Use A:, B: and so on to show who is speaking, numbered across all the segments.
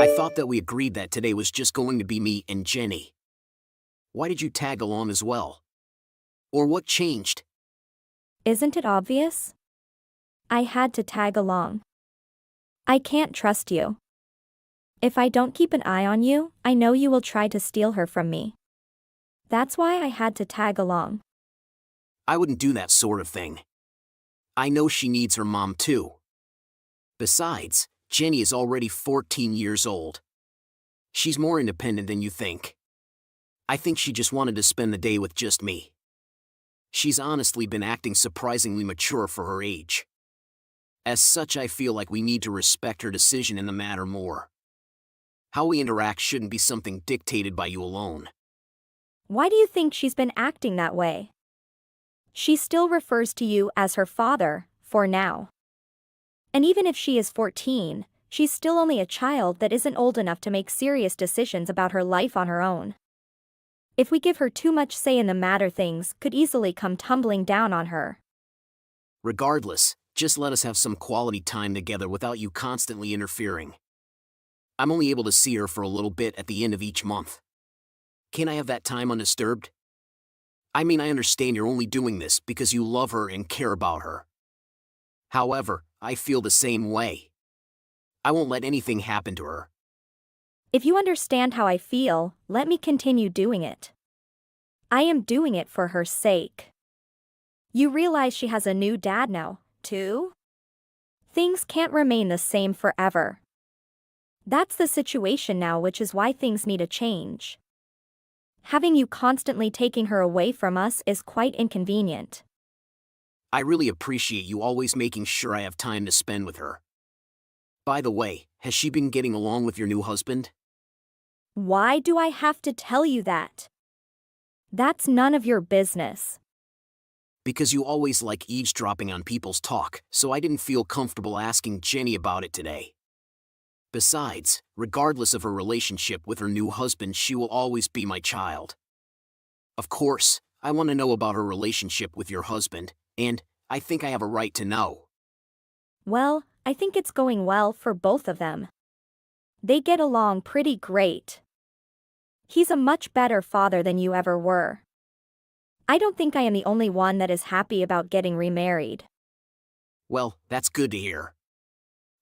A: I thought that we agreed that today was just going to be me and Jenny. Why did you tag along as well? Or what changed?
B: Isn't it obvious? I had to tag along. I can't trust you. If I don't keep an eye on you, I know you will try to steal her from me. That's why I had to tag along.
A: I wouldn't do that sort of thing. I know she needs her mom too. Besides, Jenny is already 14 years old. She's more independent than you think. I think she just wanted to spend the day with just me. She's honestly been acting surprisingly mature for her age. As such, I feel like we need to respect her decision in the matter more. How we interact shouldn't be something dictated by you alone.
B: Why do you think she's been acting that way? She still refers to you as her father, for now. And even if she is 14, she's still only a child that isn't old enough to make serious decisions about her life on her own. If we give her too much say in the matter, things could easily come tumbling down on her.
A: Regardless, just let us have some quality time together without you constantly interfering. I'm only able to see her for a little bit at the end of each month. Can I have that time undisturbed? I mean, I understand you're only doing this because you love her and care about her. However, I feel the same way. I won't let anything happen to her.
B: If you understand how I feel, let me continue doing it. I am doing it for her sake. You realize she has a new dad now, too? Things can't remain the same forever. That's the situation now, which is why things need a change. Having you constantly taking her away from us is quite inconvenient.
A: I really appreciate you always making sure I have time to spend with her. By the way, has she been getting along with your new husband?
B: Why do I have to tell you that? That's none of your business.
A: Because you always like eavesdropping on people's talk, so I didn't feel comfortable asking Jenny about it today. Besides, regardless of her relationship with her new husband, she will always be my child. Of course, I want to know about her relationship with your husband, and I think I have a right to know.
B: Well, I think it's going well for both of them. They get along pretty great. He's a much better father than you ever were. I don't think I am the only one that is happy about getting remarried.
A: Well, that's good to hear.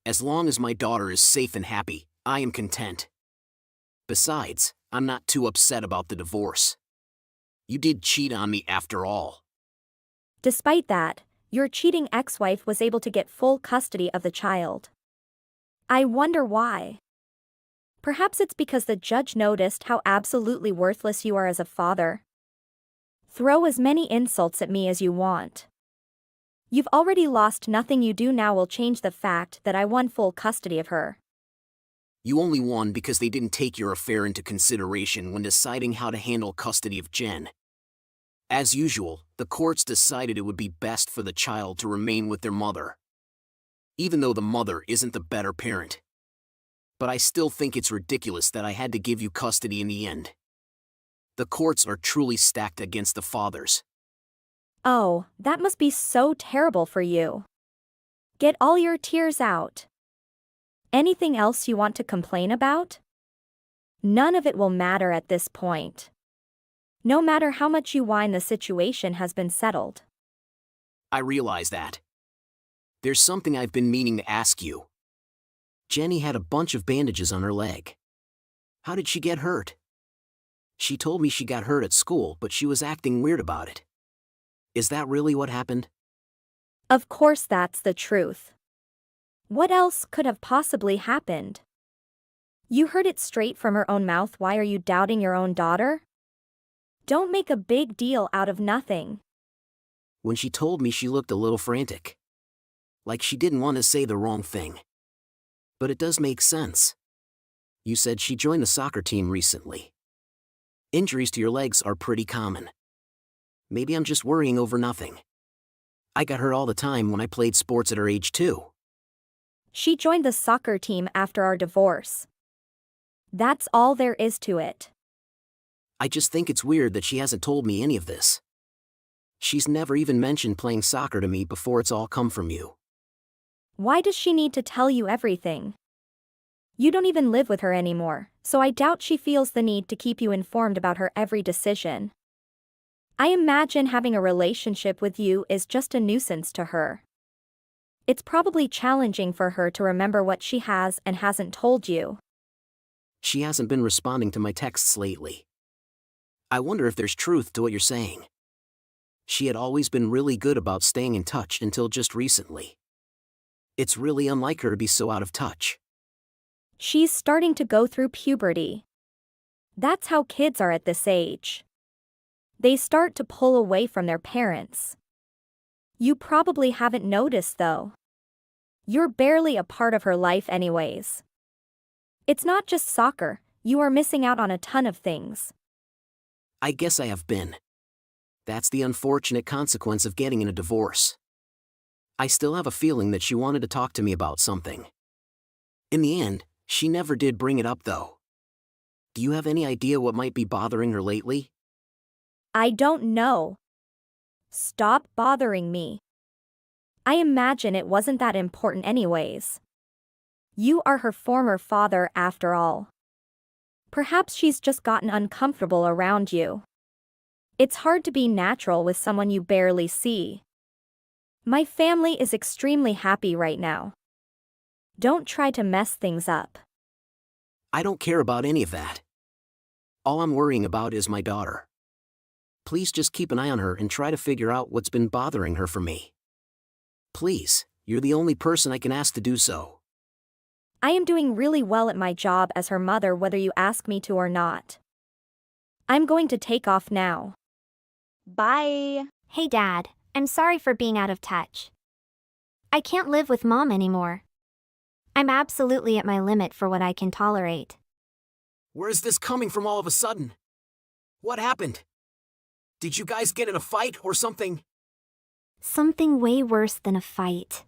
A: As long as my daughter is safe and happy, I am content. Besides, I'm not too upset about the divorce. You did cheat on me after all.
B: Despite that, your cheating ex-wife was able to get full custody of the child. I wonder why. Perhaps it's because the judge noticed how absolutely worthless you are as a father. Throw as many insults at me as you want. You've already lost. Nothing you do now will change the fact that I won full custody of her.
A: You only won because they didn't take your affair into consideration when deciding how to handle custody of Jen. As usual, the courts decided it would be best for the child to remain with their mother. Even though the mother isn't the better parent. But I still think it's ridiculous that I had to give you custody in the end. The courts are truly stacked against the fathers.
B: Oh, that must be so terrible for you. Get all your tears out. Anything else you want to complain about? None of it will matter at this point. No matter how much you whine, the situation has been settled.
A: I realize that. There's something I've been meaning to ask you. Jenny had a bunch of bandages on her leg. How did she get hurt? She told me she got hurt at school, but she was acting weird about it. Is that really what happened?
B: Of course that's the truth. What else could have possibly happened? You heard it straight from her own mouth. Why are you doubting your own daughter? Don't make a big deal out of nothing.
A: When she told me, she looked a little frantic. Like she didn't want to say the wrong thing. But it does make sense. You said she joined the soccer team recently. Injuries to your legs are pretty common. Maybe I'm just worrying over nothing. I got hurt all the time when I played sports at her age too.
B: She joined the soccer team after our divorce. That's all there is to it.
A: I just think it's weird that she hasn't told me any of this. She's never even mentioned playing soccer to me before. It's all come from you.
B: Why does she need to tell you everything? You don't even live with her anymore, so I doubt she feels the need to keep you informed about her every decision. I imagine having a relationship with you is just a nuisance to her. It's probably challenging for her to remember what she has and hasn't told you.
A: She hasn't been responding to my texts lately. I wonder if there's truth to what you're saying. She had always been really good about staying in touch until just recently. It's really unlike her to be so out of touch.
B: She's starting to go through puberty. That's how kids are at this age. They start to pull away from their parents. You probably haven't noticed though. You're barely a part of her life anyways. It's not just soccer, you are missing out on a ton of things.
A: I guess I have been. That's the unfortunate consequence of getting in a divorce. I still have a feeling that she wanted to talk to me about something. In the end, she never did bring it up though. Do you have any idea what might be bothering her lately?
B: I don't know. Stop bothering me. I imagine it wasn't that important anyways. You are her former father after all. Perhaps she's just gotten uncomfortable around you. It's hard to be natural with someone you barely see. My family is extremely happy right now. Don't try to mess things up.
A: I don't care about any of that. All I'm worrying about is my daughter. Please just keep an eye on her and try to figure out what's been bothering her for me. Please, you're the only person I can ask to do so.
B: I am doing really well at my job as her mother whether you ask me to or not. I'm going to take off now.
C: Bye. Hey Dad, I'm sorry for being out of touch. I can't live with Mom anymore. I'm absolutely at my limit for what I can tolerate.
A: Where's this coming from all of a sudden? What happened? Did you guys get in a fight or something?
C: Something way worse than a fight.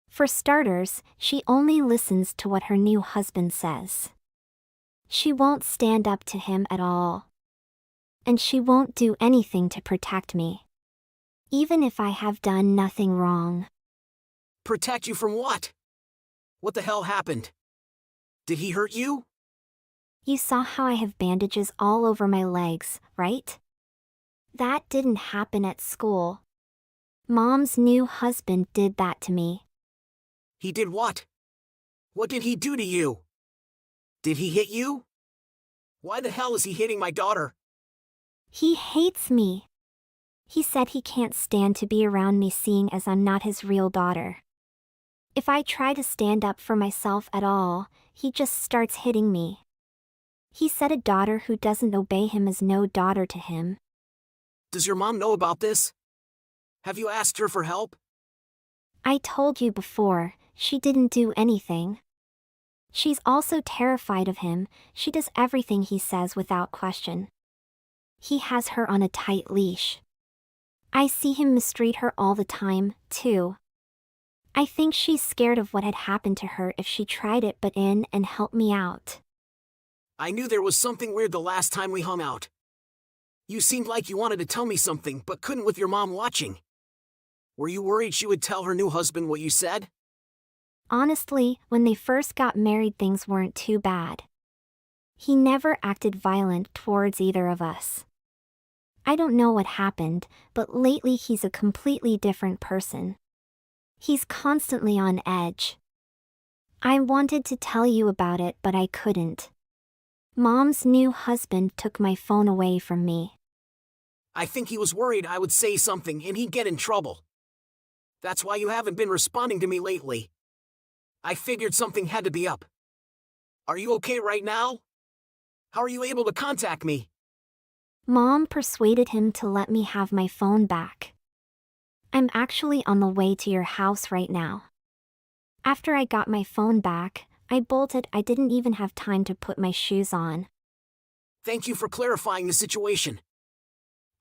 C: For starters, she only listens to what her new husband says. She won't stand up to him at all. And she won't do anything to protect me. Even if I have done nothing wrong.
A: Protect you from what? What the hell happened? Did he hurt you?
C: You saw how I have bandages all over my legs, right? That didn't happen at school. Mom's new husband did that to me.
A: He did what? What did he do to you? Did he hit you? Why the hell is he hitting my daughter?
C: He hates me. He said he can't stand to be around me seeing as I'm not his real daughter. If I try to stand up for myself at all, he just starts hitting me. He said a daughter who doesn't obey him is no daughter to him.
A: Does your mom know about this? Have you asked her for help?
C: I told you before, she didn't do anything. She's also terrified of him, she does everything he says without question. He has her on a tight leash. I see him mistreat her all the time, too. I think she's scared of what had happened to her if she tried it but in and helped me out.
A: I knew there was something weird the last time we hung out. You seemed like you wanted to tell me something but couldn't with your mom watching. Were you worried she would tell her new husband what you said?
C: Honestly, when they first got married things weren't too bad. He never acted violent towards either of us. I don't know what happened, but lately he's a completely different person. He's constantly on edge. I wanted to tell you about it but I couldn't. Mom's new husband took my phone away from me.
A: I think he was worried I would say something and he'd get in trouble. That's why you haven't been responding to me lately. I figured something had to be up. Are you okay right now? How are you able to contact me?
C: Mom persuaded him to let me have my phone back. I'm actually on the way to your house right now. After I got my phone back, I bolted. I didn't even have time to put my shoes on.
A: Thank you for clarifying the situation.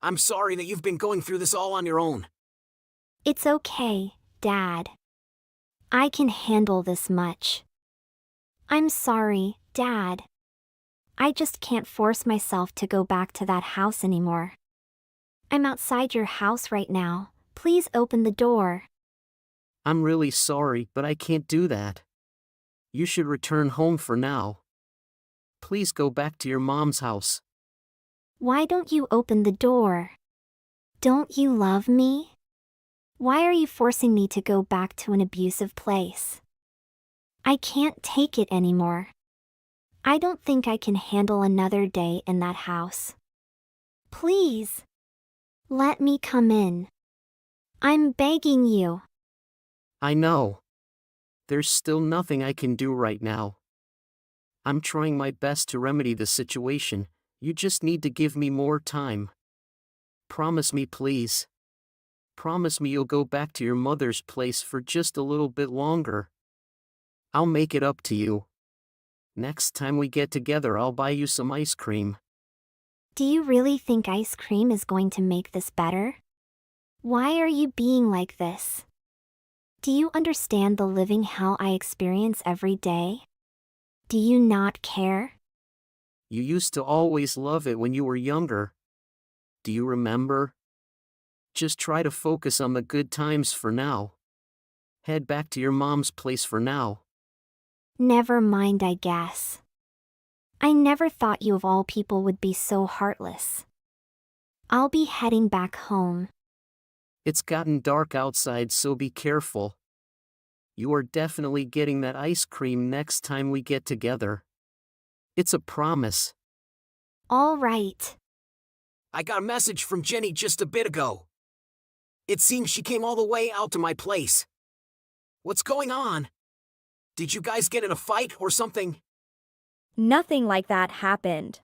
A: I'm sorry that you've been going through this all on your own.
C: It's okay, Dad. I can handle this much. I'm sorry, Dad. I just can't force myself to go back to that house anymore. I'm outside your house right now. Please open the door.
A: I'm really sorry, but I can't do that. You should return home for now. Please go back to your mom's house.
C: Why don't you open the door? Don't you love me? Why are you forcing me to go back to an abusive place? I can't take it anymore. I don't think I can handle another day in that house. Please. Let me come in. I'm begging you.
A: I know. There's still nothing I can do right now. I'm trying my best to remedy the situation, you just need to give me more time. Promise me, please. Promise me you'll go back to your mother's place for just a little bit longer. I'll make it up to you. Next time we get together, I'll buy you some ice cream.
C: Do you really think ice cream is going to make this better? Why are you being like this? Do you understand the living hell I experience every day? Do you not care?
A: You used to always love it when you were younger. Do you remember? Just try to focus on the good times for now. Head back to your mom's place for now.
C: Never mind, I guess. I never thought you of all people would be so heartless. I'll be heading back home.
A: It's gotten dark outside, so be careful. You are definitely getting that ice cream next time we get together. It's a promise.
C: All right.
A: I got a message from Jenny just a bit ago. It seems she came all the way out to my place. What's going on? Did you guys get in a fight or something?
B: Nothing like that happened.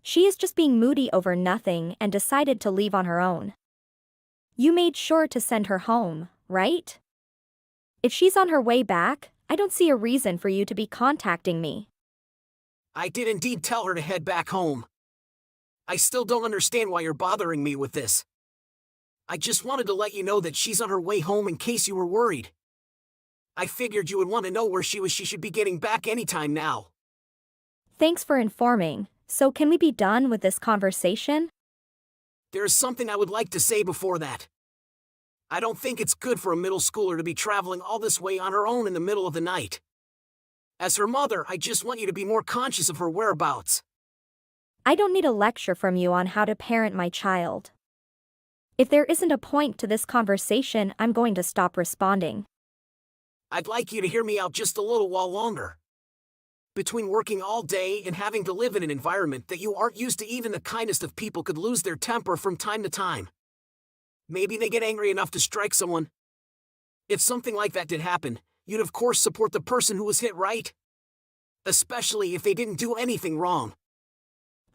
B: She is just being moody over nothing and decided to leave on her own. You made sure to send her home, right? If she's on her way back, I don't see a reason for you to be contacting me.
A: I did indeed tell her to head back home. I still don't understand why you're bothering me with this. I just wanted to let you know that she's on her way home in case you were worried. I figured you would want to know where she was. She should be getting back anytime now.
B: Thanks for informing. So can we be done with this conversation?
A: There's something I would like to say before that. I don't think it's good for a middle schooler to be traveling all this way on her own in the middle of the night. As her mother, I just want you to be more conscious of her whereabouts.
B: I don't need a lecture from you on how to parent my child. If there isn't a point to this conversation, I'm going to stop responding.
A: I'd like you to hear me out just a little while longer. Between working all day and having to live in an environment that you aren't used to, even the kindest of people could lose their temper from time to time. Maybe they get angry enough to strike someone. If something like that did happen, you'd of course support the person who was hit, right? Especially if they didn't do anything wrong.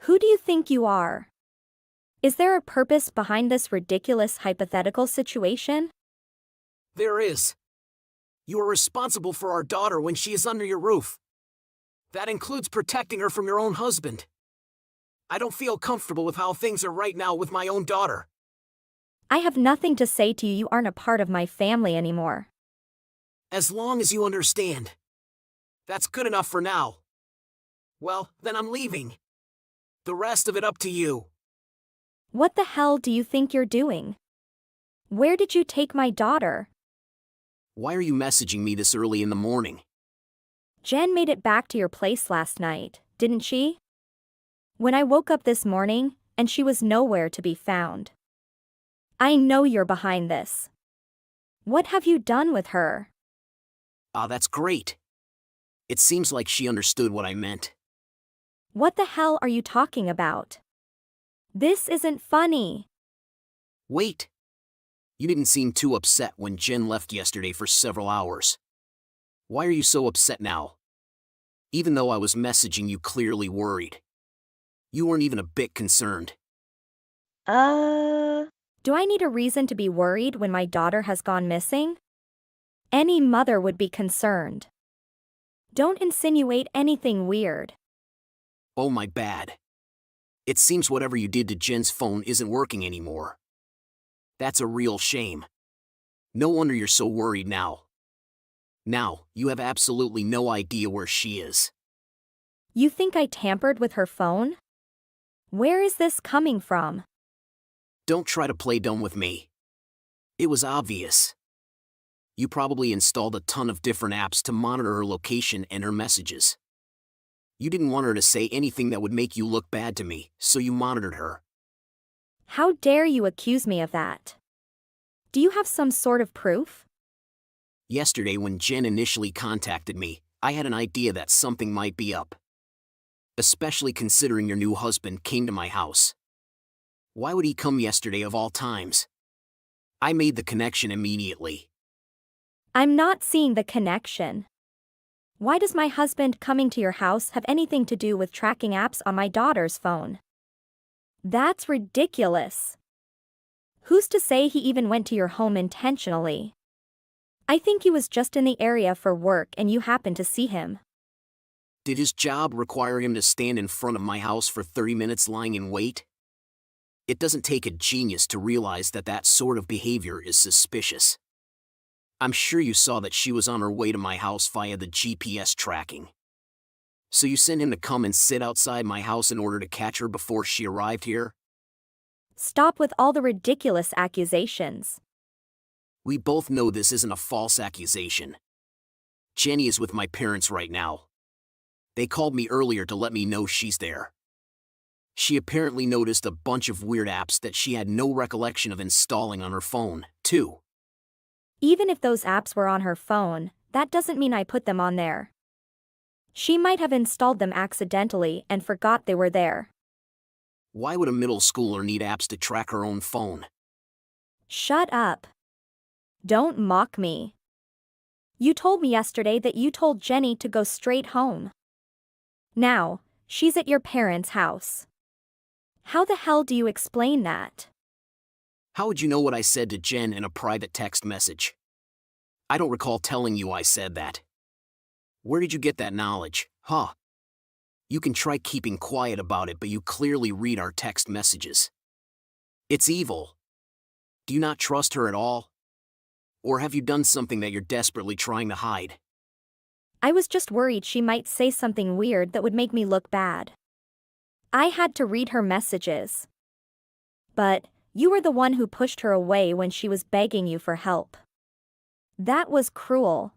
B: Who do you think you are? Is there a purpose behind this ridiculous hypothetical situation?
A: There is. You are responsible for our daughter when she is under your roof. That includes protecting her from your own husband. I don't feel comfortable with how things are right now with my own daughter.
B: I have nothing to say to you. You aren't a part of my family anymore.
A: As long as you understand. That's good enough for now. Well, then I'm leaving. The rest of it up to you.
B: What the hell do you think you're doing? Where did you take my daughter?
A: Why are you messaging me this early in the morning?
B: Jen made it back to your place last night, didn't she? When I woke up this morning, and she was nowhere to be found. I know you're behind this. What have you done with her?
A: Ah, that's great. It seems like she understood what I meant.
B: What the hell are you talking about? This isn't funny.
A: Wait. You didn't seem too upset when Jen left yesterday for several hours. Why are you so upset now? Even though I was messaging you clearly worried. You weren't even a bit concerned.
B: Do I need a reason to be worried when my daughter has gone missing? Any mother would be concerned. Don't insinuate anything weird.
A: Oh, my bad. It seems whatever you did to Jen's phone isn't working anymore. That's a real shame. No wonder you're so worried now. Now, you have absolutely no idea where she is.
B: You think I tampered with her phone? Where is this coming from?
A: Don't try to play dumb with me. It was obvious. You probably installed a ton of different apps to monitor her location and her messages. You didn't want her to say anything that would make you look bad to me, so you monitored her.
B: How dare you accuse me of that? Do you have some sort of proof?
A: Yesterday when Jen initially contacted me, I had an idea that something might be up. Especially considering your new husband came to my house. Why would he come yesterday of all times? I made the connection immediately.
B: I'm not seeing the connection. Why does my husband coming to your house have anything to do with tracking apps on my daughter's phone? That's ridiculous. Who's to say he even went to your home intentionally? I think he was just in the area for work and you happened to see him.
A: Did his job require him to stand in front of my house for 30 minutes lying in wait? It doesn't take a genius to realize that that sort of behavior is suspicious. I'm sure you saw that she was on her way to my house via the GPS tracking. So you sent him to come and sit outside my house in order to catch her before she arrived here?
B: Stop with all the ridiculous accusations.
A: We both know this isn't a false accusation. Jenny is with my parents right now. They called me earlier to let me know she's there. She apparently noticed a bunch of weird apps that she had no recollection of installing on her phone, too.
B: Even if those apps were on her phone, that doesn't mean I put them on there. She might have installed them accidentally and forgot they were there.
A: Why would a middle schooler need apps to track her own phone?
B: Shut up. Don't mock me. You told me yesterday that you told Jenny to go straight home. Now, she's at your parents' house. How the hell do you explain that?
A: How would you know what I said to Jen in a private text message? I don't recall telling you I said that. Where did you get that knowledge, huh? You can try keeping quiet about it, but you clearly read our text messages. It's evil. Do you not trust her at all? Or have you done something that you're desperately trying to hide?
B: I was just worried she might say something weird that would make me look bad. I had to read her messages. But you were the one who pushed her away when she was begging you for help. That was cruel.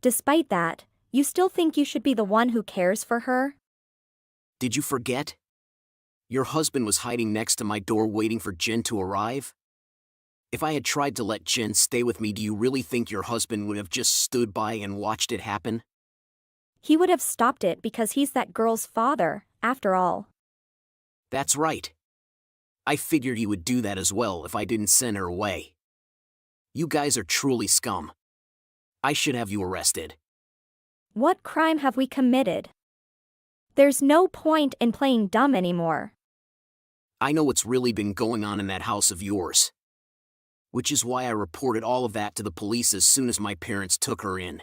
B: Despite that, you still think you should be the one who cares for her?
A: Did you forget? Your husband was hiding next to my door waiting for Jen to arrive? If I had tried to let Jen stay with me, do you really think your husband would have just stood by and watched it happen?
B: He would have stopped it because he's that girl's father, after all.
A: That's right. I figured he would do that as well if I didn't send her away. You guys are truly scum. I should have you arrested.
B: What crime have we committed? There's no point in playing dumb anymore.
A: I know what's really been going on in that house of yours. Which is why I reported all of that to the police as soon as my parents took her in.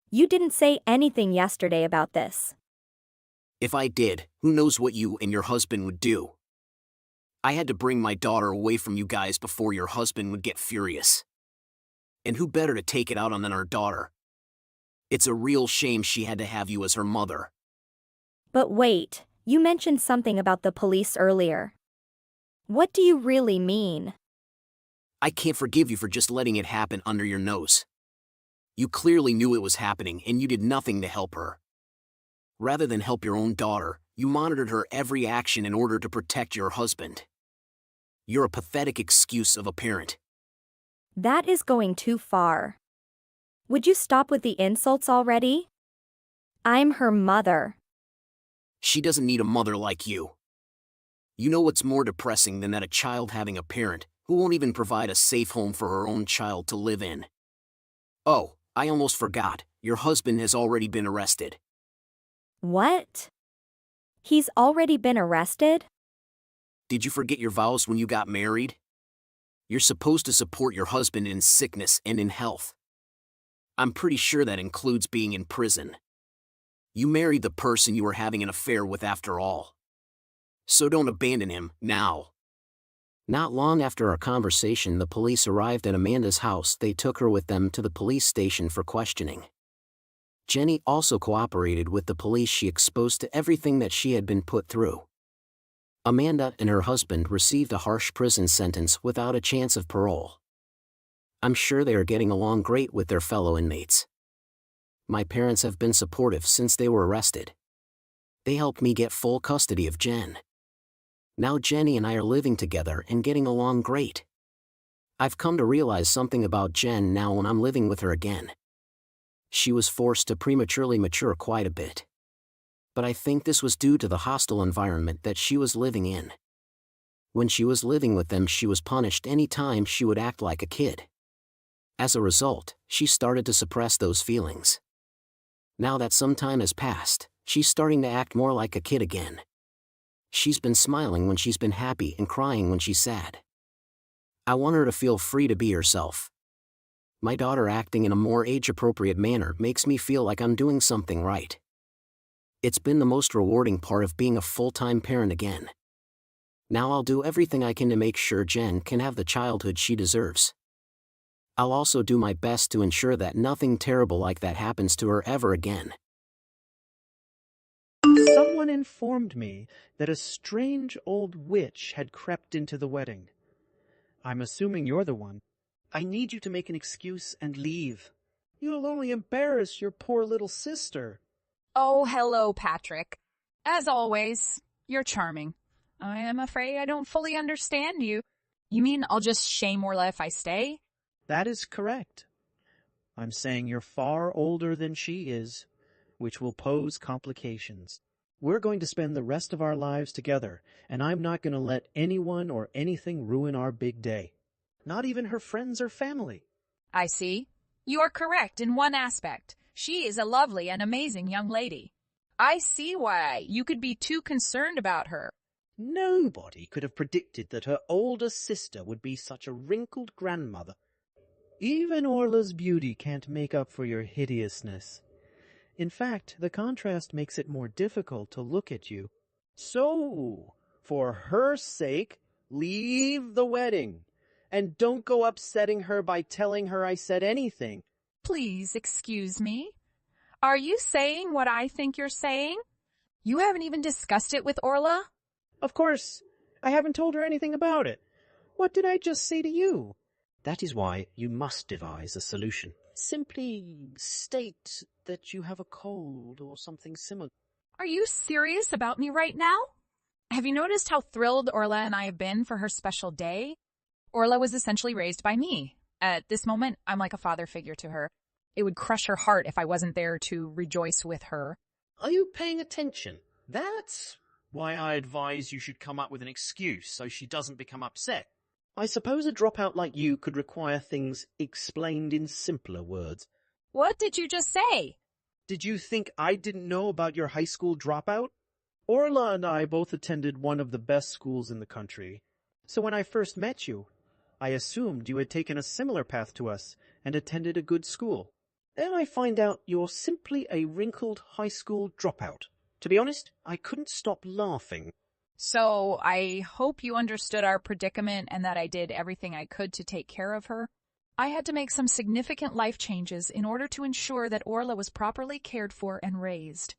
B: You didn't say anything yesterday about this.
A: If I did, who knows what you and your husband would do? I had to bring my daughter away from you guys before your husband would get furious. And who better to take it out on than our daughter? It's a real shame she had to have you as her mother.
B: But wait, you mentioned something about the police earlier. What do you really mean?
A: I can't forgive you for just letting it happen under your nose. You clearly knew it was happening and you did nothing to help her. Rather than help your own daughter, you monitored her every action in order to protect your husband. You're a pathetic excuse of a parent.
B: That is going too far. Would you stop with the insults already? I'm her mother.
A: She doesn't need a mother like you. You know what's more depressing than that a child having a parent who won't even provide a safe home for her own child to live in? Oh, I almost forgot, your husband has already been arrested.
B: What? He's already been arrested?
A: Did you forget your vows when you got married? You're supposed to support your husband in sickness and in health. I'm pretty sure that includes being in prison. You married the person you were having an affair with after all. So don't abandon him, now. Not long after our conversation, the police arrived at Amanda's house. They took her with them to the police station for questioning. Jenny also cooperated with the police. She exposed to everything that she had been put through. Amanda and her husband received a harsh prison sentence without a chance of parole. I'm sure they are getting along great with their fellow inmates. My parents have been supportive since they were arrested. They helped me get full custody of Jen. Now Jenny and I are living together and getting along great. I've come to realize something about Jen now when I'm living with her again. She was forced to prematurely mature quite a bit. But I think this was due to the hostile environment that she was living in. When she was living with them, she was punished any time she would act like a kid. As a result, she started to suppress those feelings. Now that some time has passed, she's starting to act more like a kid again. She's been smiling when she's been happy and crying when she's sad. I want her to feel free to be herself. My daughter acting in a more age-appropriate manner makes me feel like I'm doing something right. It's been the most rewarding part of being a full-time parent again. Now I'll do everything I can to make sure Jen can have the childhood she deserves. I'll also do my best to ensure that nothing terrible like that happens to her ever again.
D: Someone informed me that a strange old witch had crept into the wedding. I'm assuming you're the one. I need you to make an excuse and leave. You'll only embarrass your poor little sister.
E: Oh, hello, Patrick. As always, you're charming. I am afraid I don't fully understand you. You mean I'll just shame Orla if I stay?
D: That is correct. I'm saying you're far older than she is, which will pose complications. We're going to spend the rest of our lives together, and I'm not going to let anyone or anything ruin our big day. Not even her friends or family.
E: I see. You are correct in one aspect. She is a lovely and amazing young lady. I see why you could be too concerned about her.
D: Nobody could have predicted that her older sister would be such a wrinkled grandmother. Even Orla's beauty can't make up for your hideousness. In fact, the contrast makes it more difficult to look at you. So, for her sake, leave the wedding. And don't go upsetting her by telling her I said anything.
E: Please excuse me. Are you saying what I think you're saying? You haven't even discussed it with Orla?
D: Of course, I haven't told her anything about it. What did I just say to you? That is why you must devise a solution. Simply state that you have a cold or something similar.
E: Are you serious about me right now? Have you noticed how thrilled Orla and I have been for her special day? Orla was essentially raised by me. At this moment, I'm like a father figure to her. It would crush her heart if I wasn't there to rejoice with her.
D: Are you paying attention? That's why I advise you should come up with an excuse so she doesn't become upset. I suppose a dropout like you could require things explained in simpler words.
E: What did you just say?
D: Did you think I didn't know about your high school dropout? Orla and I both attended one of the best schools in the country. So when I first met you, I assumed you had taken a similar path to us and attended a good school. Then I find out you're simply a wrinkled high school dropout. To be honest, I couldn't stop laughing.
E: So I hope you understood our predicament and that I did everything I could to take care of her. I had to make some significant life changes in order to ensure that Orla was properly cared for and raised.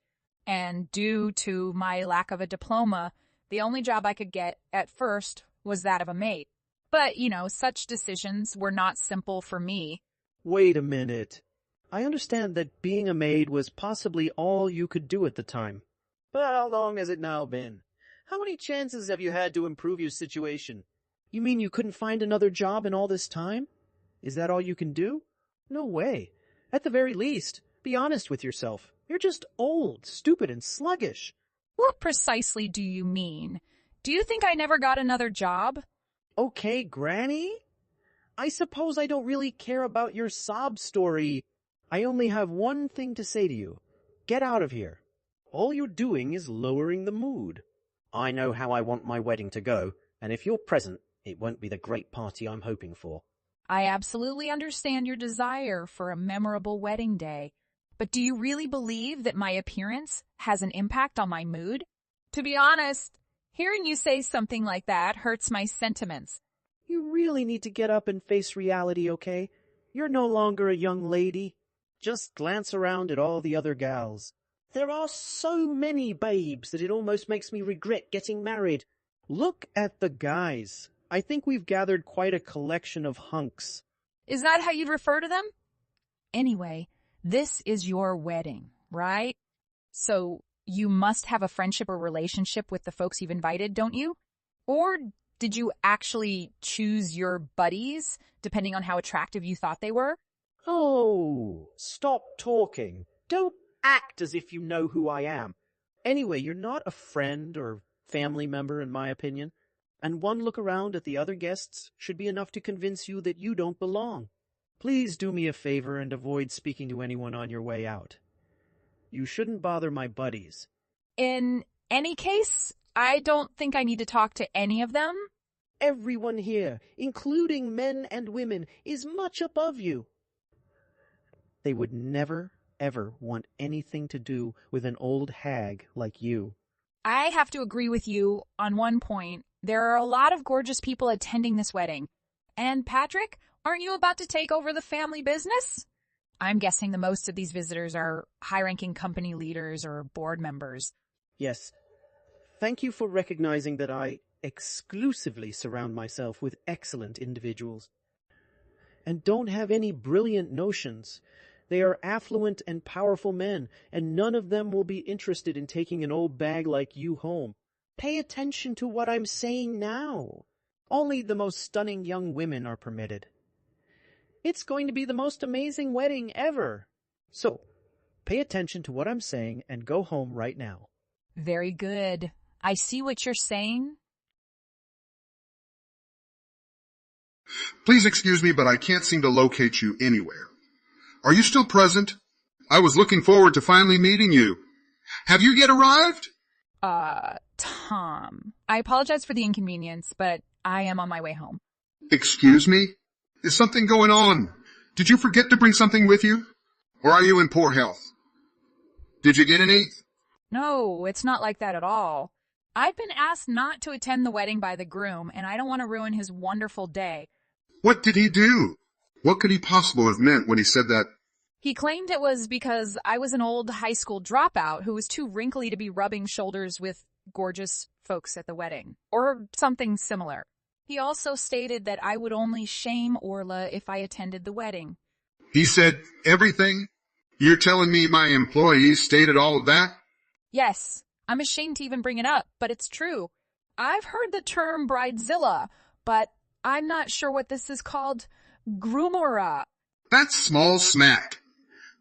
E: And due to my lack of a diploma, the only job I could get at first was that of a maid. But, such decisions were not simple for me.
D: Wait a minute. I understand that being a maid was possibly all you could do at the time. But how long has it now been? How many chances have you had to improve your situation? You mean you couldn't find another job in all this time? Is that all you can do? No way. At the very least, be honest with yourself. You're just old, stupid, and sluggish.
E: What precisely do you mean? Do you think I never got another job?
D: Okay, Granny. I suppose I don't really care about your sob story. I only have one thing to say to you. Get out of here. All you're doing is lowering the mood. I know how I want my wedding to go, and if you're present, it won't be the great party I'm hoping for.
E: I absolutely understand your desire for a memorable wedding day, but do you really believe that my appearance has an impact on my mood? To be honest, hearing you say something like that hurts my sentiments.
D: You really need to get up and face reality, okay? You're no longer a young lady. Just glance around at all the other gals. There are so many babes that it almost makes me regret getting married. Look at the guys. I think we've gathered quite a collection of hunks.
E: Is that how you'd refer to them? Anyway, this is your wedding, right? So you must have a friendship or relationship with the folks you've invited, don't you? Or did you actually choose your buddies, depending on how attractive you thought they were?
D: Oh, stop talking. Don't act as if you know who I am. Anyway, you're not a friend or family member, in my opinion, and one look around at the other guests should be enough to convince you that you don't belong. Please do me a favor and avoid speaking to anyone on your way out. You shouldn't bother my buddies.
E: In any case, I don't think I need to talk to any of them.
D: Everyone here, including men and women, is much above you. They would never, ever want anything to do with an old hag like you.
E: I have to agree with you on one point. There are a lot of gorgeous people attending this wedding. And Patrick, aren't you about to take over the family business? I'm guessing the most of these visitors are high-ranking company leaders or board members.
D: Yes. Thank you for recognizing that I exclusively surround myself with excellent individuals. And don't have any brilliant notions. They are affluent and powerful men, and none of them will be interested in taking an old bag like you home. Pay attention to what I'm saying now. Only the most stunning young women are permitted. It's going to be the most amazing wedding ever. So, pay attention to what I'm saying and go home right now.
E: Very good. I see what you're saying.
F: Please excuse me, but I can't seem to locate you anywhere. Are you still present? I was looking forward to finally meeting you. Have you yet arrived?
E: Tom, I apologize for the inconvenience, but I am on my way home.
F: Excuse me? Is something going on? Did you forget to bring something with you? Or are you in poor health? Did you get any?
E: No, it's not like that at all. I've been asked not to attend the wedding by the groom, and I don't want to ruin his wonderful day.
F: What did he do? What could he possibly have meant when he said that?
E: He claimed it was because I was an old high school dropout who was too wrinkly to be rubbing shoulders with gorgeous folks at the wedding, or something similar. He also stated that I would only shame Orla if I attended the wedding.
F: He said everything? You're telling me my employees stated all of that?
E: Yes, I'm ashamed to even bring it up, but it's true. I've heard the term bridezilla, but I'm not sure what this is called. Groomora.
F: That's small smack.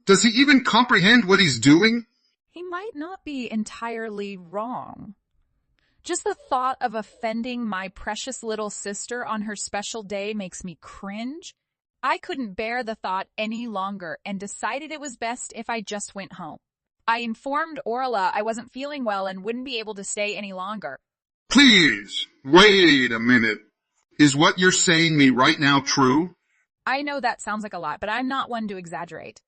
F: Does he even comprehend what he's doing?
E: He might not be entirely wrong. Just the thought of offending my precious little sister on her special day makes me cringe. I couldn't bear the thought any longer and decided it was best if I just went home. I informed Orla I wasn't feeling well and wouldn't be able to stay any longer.
F: Please, wait a minute. Is what you're saying me right now true?
E: I know that sounds like a lot, but I'm not one to exaggerate.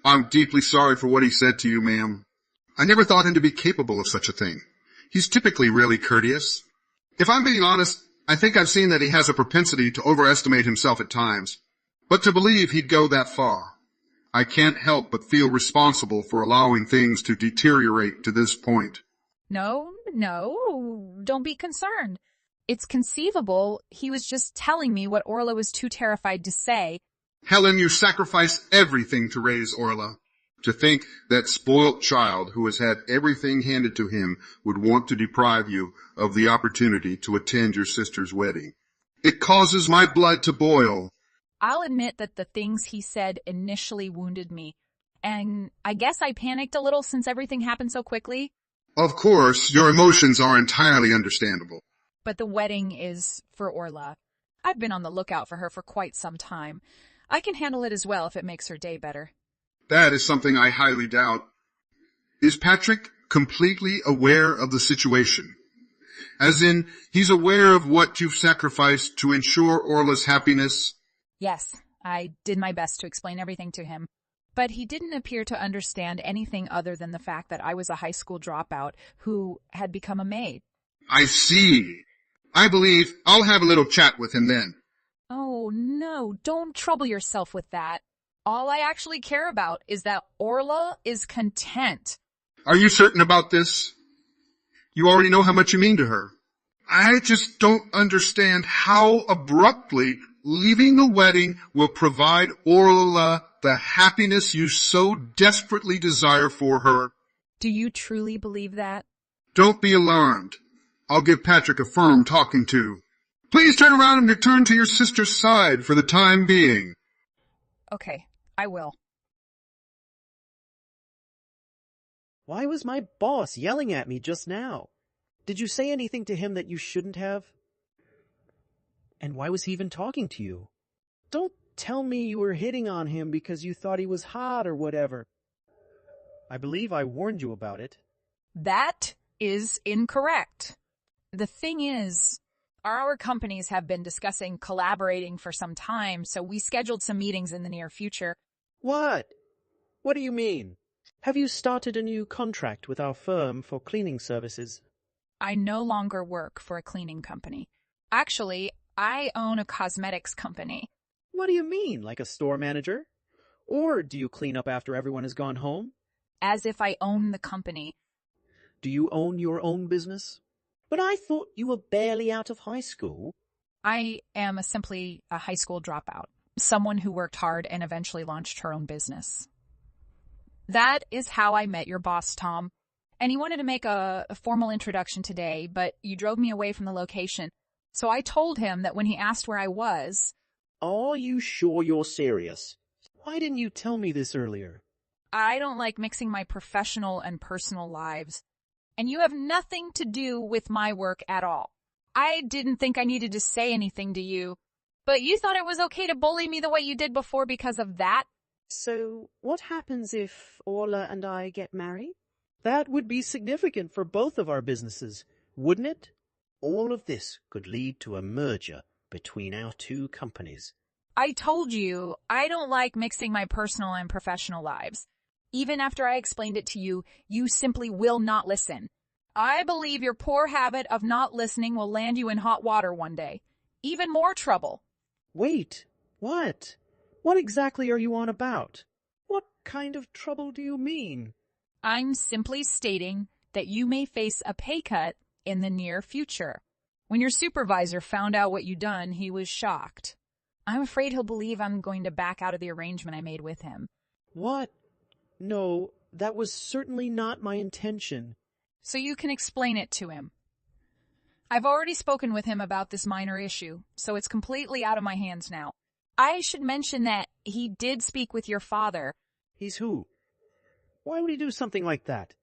F: I'm deeply sorry for what he said to you, ma'am. I never thought him to be capable of such a thing. He's typically really courteous. If I'm being honest, I think I've seen that he has a propensity to overestimate himself at times. But to believe he'd go that far, I can't help but feel responsible for allowing things to deteriorate to this point.
E: No, don't be concerned. It's conceivable he was just telling me what Orla was too terrified to say.
F: Helen, you sacrifice everything to raise Orla. To think that spoilt child who has had everything handed to him would want to deprive you of the opportunity to attend your sister's wedding. It causes my blood to boil.
E: I'll admit that the things he said initially wounded me, and I guess I panicked a little since everything happened so quickly.
F: Of course, your emotions are entirely understandable.
E: But the wedding is for Orla. I've been on the lookout for her for quite some time. I can handle it as well if it makes her day better.
F: That is something I highly doubt. Is Patrick completely aware of the situation? As in, he's aware of what you've sacrificed to ensure Orla's happiness?
E: Yes, I did my best to explain everything to him. But he didn't appear to understand anything other than the fact that I was a high school dropout who had become a maid.
F: I see. I believe I'll have a little chat with him then.
E: Oh, no, don't trouble yourself with that. All I actually care about is that Orla is content.
F: Are you certain about this? You already know how much you mean to her. I just don't understand how abruptly leaving the wedding will provide Orla the happiness you so desperately desire for her.
E: Do you truly believe that?
F: Don't be alarmed. I'll give Patrick a firm talking to. Please turn around and return to your sister's side for the time being.
E: Okay, I will.
D: Why was my boss yelling at me just now? Did you say anything to him that you shouldn't have? And why was he even talking to you? Don't tell me you were hitting on him because you thought he was hot or whatever. I believe I warned you about it.
E: That is incorrect. The thing is, our companies have been discussing collaborating for some time, so we scheduled some meetings in the near future.
D: What? What do you mean? Have you started a new contract with our firm for cleaning services?
E: I no longer work for a cleaning company. Actually, I own a cosmetics company.
D: What do you mean, like a store manager? Or do you clean up after everyone has gone home?
E: As if I own the company.
D: Do you own your own business? But I thought you were barely out of high school.
E: I am simply a high school dropout, someone who worked hard and eventually launched her own business. That is how I met your boss, Tom. And he wanted to make a formal introduction today, but you drove me away from the location. So I told him that when he asked where I was...
D: Are you sure you're serious? Why didn't you tell me this earlier?
E: I don't like mixing my professional and personal lives. And you have nothing to do with my work at all. I didn't think I needed to say anything to you, but you thought it was okay to bully me the way you did before because of that?
D: So, what happens if Orla and I get married? That would be significant for both of our businesses, wouldn't it? All of this could lead to a merger between our two companies.
E: I told you, I don't like mixing my personal and professional lives. Even after I explained it to you, you simply will not listen. I believe your poor habit of not listening will land you in hot water one day. Even more trouble.
D: Wait, what? What exactly are you on about? What kind of trouble do you mean?
E: I'm simply stating that you may face a pay cut in the near future. When your supervisor found out what you'd done, he was shocked. I'm afraid he'll believe I'm going to back out of the arrangement I made with him.
D: What? No, that was certainly not my intention.
E: So you can explain it to him. I've already spoken with him about this minor issue, so it's completely out of my hands now. I should mention that he did speak with your father.
D: He's who? Why would he do something like that?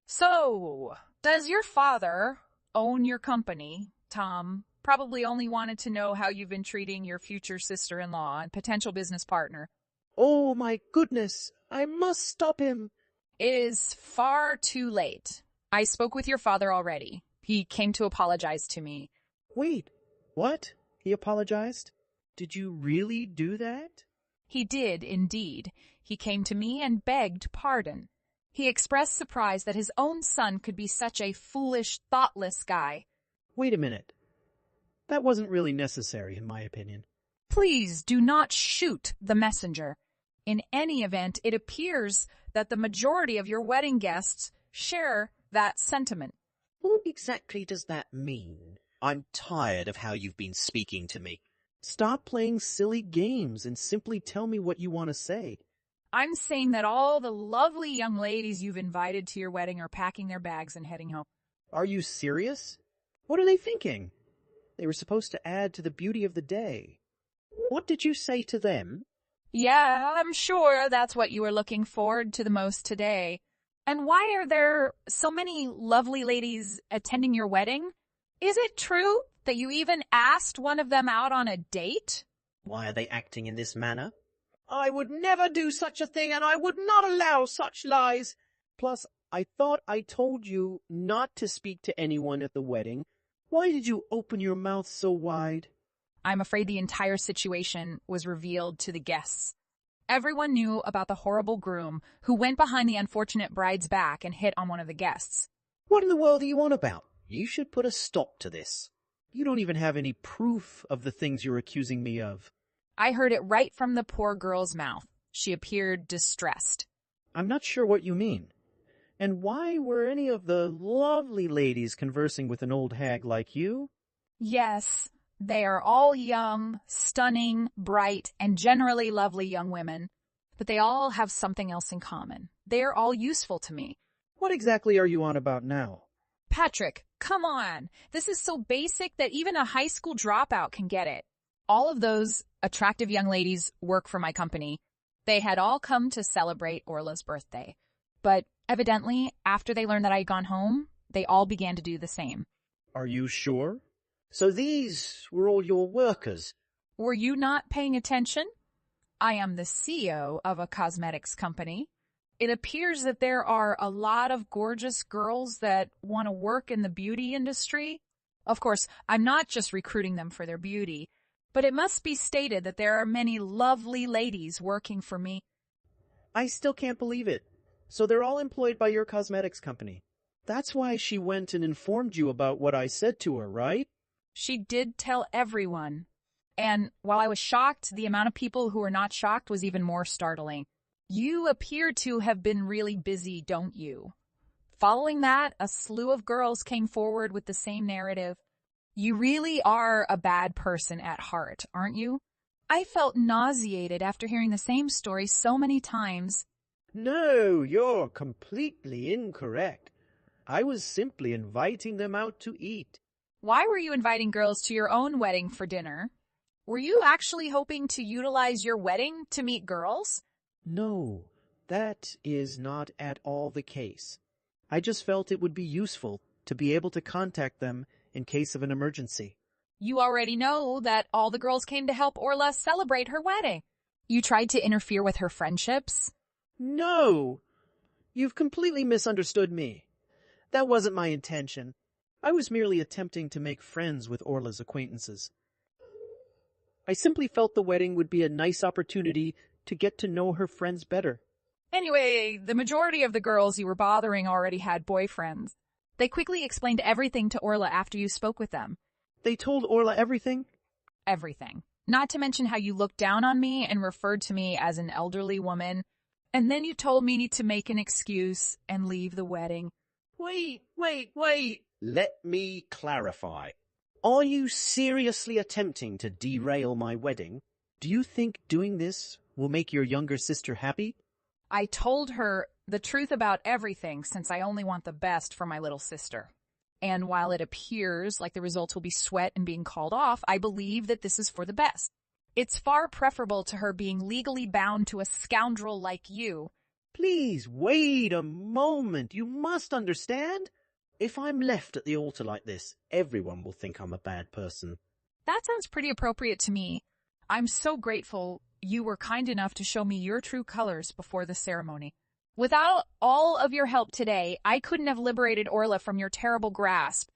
E: So, does your father own your company, Tom? Probably only wanted to know how you've been treating your future sister-in-law and potential business partner.
D: Oh my goodness, I must stop him.
E: It is far too late. I spoke with your father already. He came to apologize to me.
D: Wait, what? He apologized? Did you really do that?
E: He did, indeed. He came to me and begged pardon. He expressed surprise that his own son could be such a foolish, thoughtless guy.
D: Wait a minute. That wasn't really necessary, in my opinion.
E: Please do not shoot the messenger. In any event, it appears that the majority of your wedding guests share that sentiment.
D: What exactly does that mean? I'm tired of how you've been speaking to me. Stop playing silly games and simply tell me what you want to say.
E: I'm saying that all the lovely young ladies you've invited to your wedding are packing their bags and heading home.
D: Are you serious? What are they thinking? They were supposed to add to the beauty of the day. What did you say to them?
E: Yeah, I'm sure that's what you were looking forward to the most today. And why are there so many lovely ladies attending your wedding? Is it true that you even asked one of them out on a date?
D: Why are they acting in this manner? I would never do such a thing, and I would not allow such lies. Plus, I thought I told you not to speak to anyone at the wedding. Why did you open your mouth so wide?
E: I'm afraid the entire situation was revealed to the guests. Everyone knew about the horrible groom who went behind the unfortunate bride's back and hit on one of the guests.
D: What in the world are you on about? You should put a stop to this. You don't even have any proof of the things you're accusing me of.
E: I heard it right from the poor girl's mouth. She appeared distressed.
D: I'm not sure what you mean. And why were any of the lovely ladies conversing with an old hag like you?
E: Yes, They are all young, stunning, bright, and generally lovely young women, but they all have something else in common. They're all useful to me.
D: What exactly are you on about now?
E: Patrick, come on. This is so basic that even a high school dropout can get it. All of those attractive young ladies work for my company. They had all come to celebrate Orla's birthday. But evidently, after they learned that I had gone home, they all began to do the same.
D: Are you sure? So these were all your workers?
E: Were you not paying attention? I am the CEO of a cosmetics company. It appears that there are a lot of gorgeous girls that want to work in the beauty industry. Of course, I'm not just recruiting them for their beauty, but it must be stated that there are many lovely ladies working for me.
D: I still can't believe it. So they're all employed by your cosmetics company. That's why she went and informed you about what I said to her, right?
E: She did tell everyone. And while I was shocked, the amount of people who were not shocked was even more startling. You appear to have been really busy, don't you? Following that, a slew of girls came forward with the same narrative. You really are a bad person at heart, aren't you? I felt nauseated after hearing the same story so many times.
D: No, you're completely incorrect. I was simply inviting them out to eat.
E: Why were you inviting girls to your own wedding for dinner? Were you actually hoping to utilize your wedding to meet girls?
D: No, that is not at all the case. I just felt it would be useful to be able to contact them in case of an emergency.
E: You already know that all the girls came to help Orla celebrate her wedding. You tried to interfere with her friendships?
D: No! You've completely misunderstood me. That wasn't my intention. I was merely attempting to make friends with Orla's acquaintances. I simply felt the wedding would be a nice opportunity to get to know her friends better.
E: Anyway, the majority of the girls you were bothering already had boyfriends. They quickly explained everything to Orla after you spoke with them.
D: They told Orla everything?
E: Everything. Not to mention how you looked down on me and referred to me as an elderly woman. And then you told me to make an excuse and leave the wedding.
D: Wait. Let me clarify. Are you seriously attempting to derail my wedding? Do you think doing this will make your younger sister happy?
E: I told her the truth about everything since I only want the best for my little sister. And while it appears like the results will be sweat and being called off, I believe that this is for the best. It's far preferable to her being legally bound to a scoundrel like you.
D: Please, wait a moment. You must understand. If I'm left at the altar like this, everyone will think I'm a bad person.
E: That sounds pretty appropriate to me. I'm so grateful you were kind enough to show me your true colors before the ceremony. Without all of your help today, I couldn't have liberated Orla from your terrible grasp.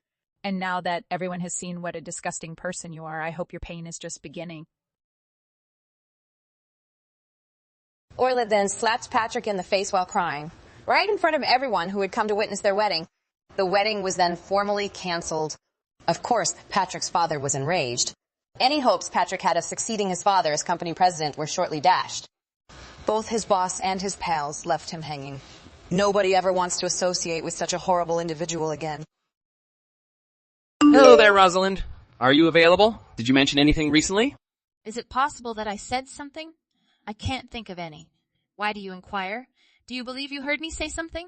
E: And now that everyone has seen what a disgusting person you are, I hope your pain is just beginning.
G: Orla then slaps Patrick in the face while crying, right in front of everyone who had come to witness their wedding. The wedding was then formally canceled. Of course, Patrick's father was enraged. Any hopes Patrick had of succeeding his father as company president were shortly dashed. Both his boss and his pals left him hanging. Nobody ever wants to associate with such a horrible individual again.
H: Hello there, Rosalind. Are you available? Did you mention anything recently?
I: Is it possible that I said something? I can't think of any. Why do you inquire? Do you believe you heard me say something?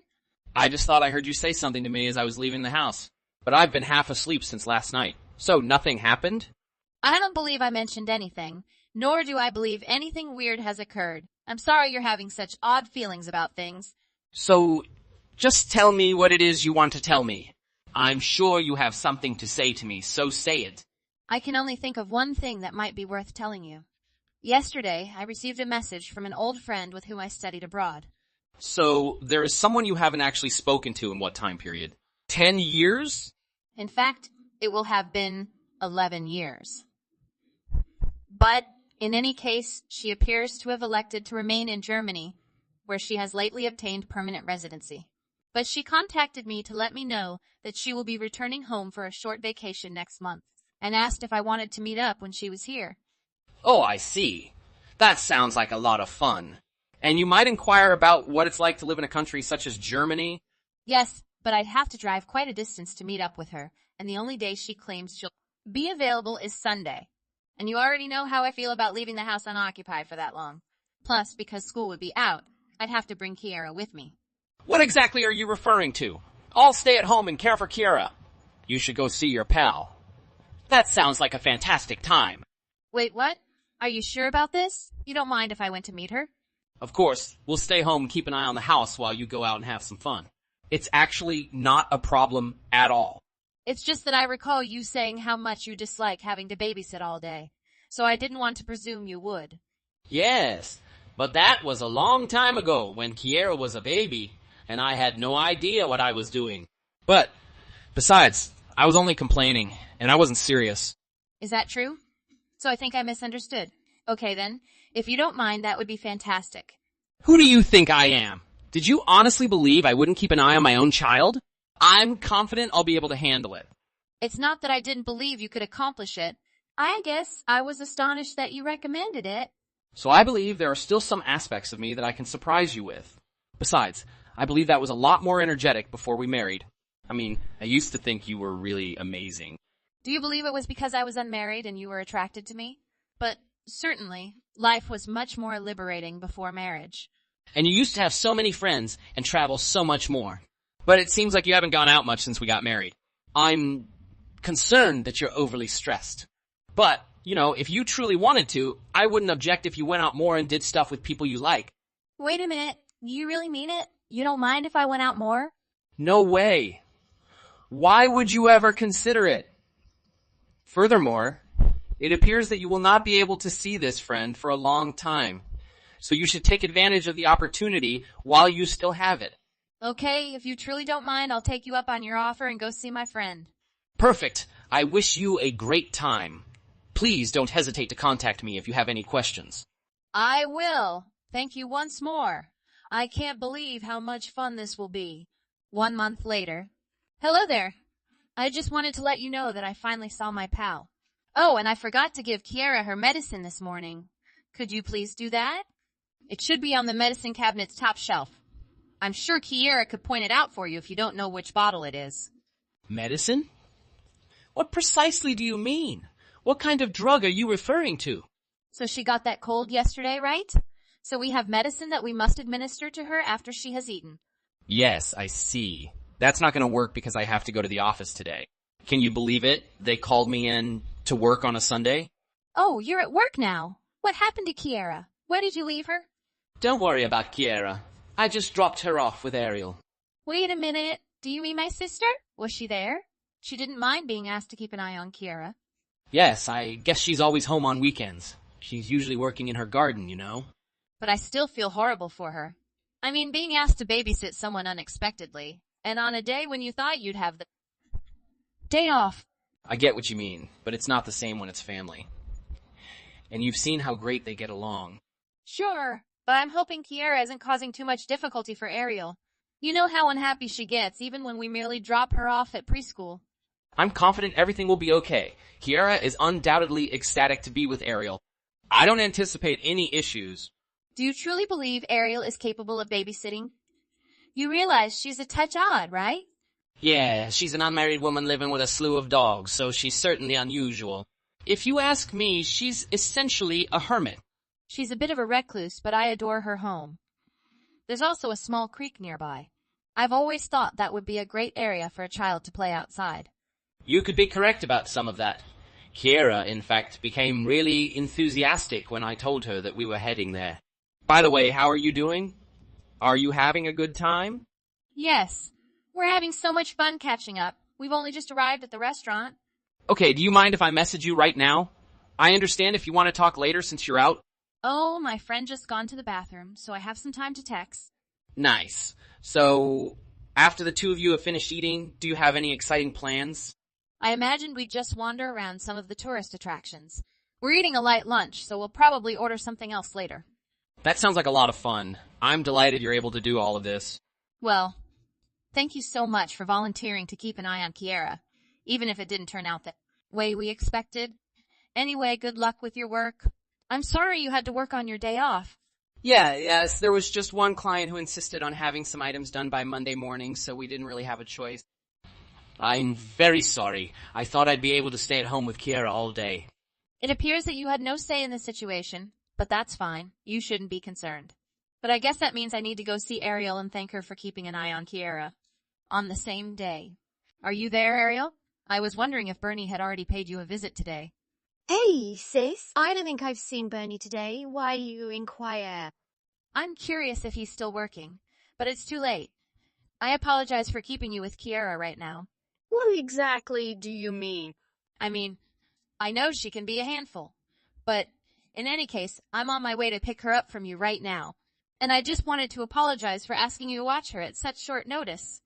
H: I just thought I heard you say something to me as I was leaving the house. But I've been half asleep since last night. So nothing happened?
I: I don't believe I mentioned anything, nor do I believe anything weird has occurred. I'm sorry you're having such odd feelings about things.
H: So, just tell me what it is you want to tell me. I'm sure you have something to say to me, so say it.
I: I can only think of one thing that might be worth telling you. Yesterday, I received a message from an old friend with whom I studied abroad.
H: So, there is someone you haven't actually spoken to in what time period? 10 years?
I: In fact, it will have been 11 years. But, in any case, she appears to have elected to remain in Germany, where she has lately obtained permanent residency. But she contacted me to let me know that she will be returning home for a short vacation next month, and asked if I wanted to meet up when she was here.
H: Oh, I see. That sounds like a lot of fun. And you might inquire about what it's like to live in a country such as Germany?
I: Yes, but I'd have to drive quite a distance to meet up with her, and the only day she claims she'll... Be available is Sunday. And you already know how I feel about leaving the house unoccupied for that long. Plus, because school would be out, I'd have to bring Kiera with me.
H: What exactly are you referring to? I'll stay at home and care for Kiera. You should go see your pal. That sounds like a fantastic time.
I: Wait, what? Are you sure about this? You don't mind if I went to meet her?
H: Of course, we'll stay home and keep an eye on the house while you go out and have some fun. It's actually not a problem at all.
I: It's just that I recall you saying how much you dislike having to babysit all day, so I didn't want to presume you would.
H: Yes, but that was a long time ago when Kiera was a baby, and I had no idea what I was doing. But, besides, I was only complaining, and I wasn't serious.
I: Is that true? So I think I misunderstood. Okay then, if you don't mind, that would be fantastic.
H: Who do you think I am? Did you honestly believe I wouldn't keep an eye on my own child? I'm confident I'll be able to handle it.
I: It's not that I didn't believe you could accomplish it. I guess I was astonished that you recommended it.
H: So I believe there are still some aspects of me that I can surprise you with. Besides, I believe that was a lot more energetic before we married. I mean, I used to think you were really amazing.
I: Do you believe it was because I was unmarried and you were attracted to me? But certainly, life was much more liberating before marriage.
H: And you used to have so many friends and travel so much more. But it seems like you haven't gone out much since we got married. I'm concerned that you're overly stressed. But, you know, if you truly wanted to, I wouldn't object if you went out more and did stuff with people you like.
I: Wait a minute. You really mean it? You don't mind if I went out more?
H: No way. Why would you ever consider it? Furthermore, it appears that you will not be able to see this friend for a long time. So you should take advantage of the opportunity while you still have it.
I: Okay, if you truly don't mind, I'll take you up on your offer and go see my friend.
H: Perfect. I wish you a great time. Please don't hesitate to contact me if you have any questions.
I: I will. Thank you once more. I can't believe how much fun this will be. 1 month later. Hello there. I just wanted to let you know that I finally saw my pal. Oh, and I forgot to give Kiera her medicine this morning. Could you please do that? It should be on the medicine cabinet's top shelf. I'm sure Kiera could point it out for you if you don't know which bottle it is.
H: Medicine? What precisely do you mean? What kind of drug are you referring to?
I: So she got that cold yesterday, right? So we have medicine that we must administer to her after she has eaten.
H: Yes, I see. That's not going to work because I have to go to the office today. Can you believe it? They called me in to work on a Sunday.
I: Oh, you're at work now. What happened to Kiera? Where did you leave her?
H: Don't worry about Kiera. I just dropped her off with Ariel.
I: Wait a minute. Do you mean my sister? Was she there? She didn't mind being asked to keep an eye on Kiera.
H: Yes, I guess she's always home on weekends. She's usually working in her garden, you know.
I: But I still feel horrible for her. I mean, being asked to babysit someone unexpectedly, and on a day when you thought you'd have the day off.
H: I get what you mean, but it's not the same when it's family. And you've seen how great they get along.
I: Sure, but I'm hoping Kiera isn't causing too much difficulty for Ariel. You know how unhappy she gets, even when we merely drop her off at preschool.
H: I'm confident everything will be okay. Kiera is undoubtedly ecstatic to be with Ariel. I don't anticipate any issues.
I: Do you truly believe Ariel is capable of babysitting? You realize she's a touch odd, right?
H: Yeah, she's an unmarried woman living with a slew of dogs, so she's certainly unusual. If you ask me, she's essentially a hermit.
I: She's a bit of a recluse, but I adore her home. There's also a small creek nearby. I've always thought that would be a great area for a child to play outside.
H: You could be correct about some of that. Kiera, in fact, became really enthusiastic when I told her that we were heading there. By the way, how are you doing? Are you having a good time?
I: Yes. We're having so much fun catching up. We've only just arrived at the restaurant.
H: Okay, do you mind if I message you right now? I understand if you want to talk later since you're out.
I: Oh, my friend just gone to the bathroom, so I have some time to text.
H: Nice. So, after the two of you have finished eating, do you have any exciting plans?
I: I imagine we'd just wander around some of the tourist attractions. We're eating a light lunch, so we'll probably order something else later.
H: That sounds like a lot of fun. I'm delighted you're able to do all of this.
I: Well, thank you so much for volunteering to keep an eye on Kiera, even if it didn't turn out the way we expected. Anyway, good luck with your work. I'm sorry you had to work on your day off.
H: Yes, there was just one client who insisted on having some items done by Monday morning, so we didn't really have a choice. I'm very sorry. I thought I'd be able to stay at home with Kiera all day.
I: It appears that you had no say in the situation, but that's fine. You shouldn't be concerned. But I guess that means I need to go see Ariel and thank her for keeping an eye on Kiera. On the same day. Are you there, Ariel? I was wondering if Bernie had already paid you a visit today.
J: Hey, sis. I don't think I've seen Bernie today. Why do you inquire?
I: I'm curious if he's still working, but it's too late. I apologize for keeping you with Kiera right now.
J: What exactly do you mean?
I: I mean, I know she can be a handful, but in any case, I'm on my way to pick her up from you right now. And I just wanted to apologize for asking you to watch her at such short notice.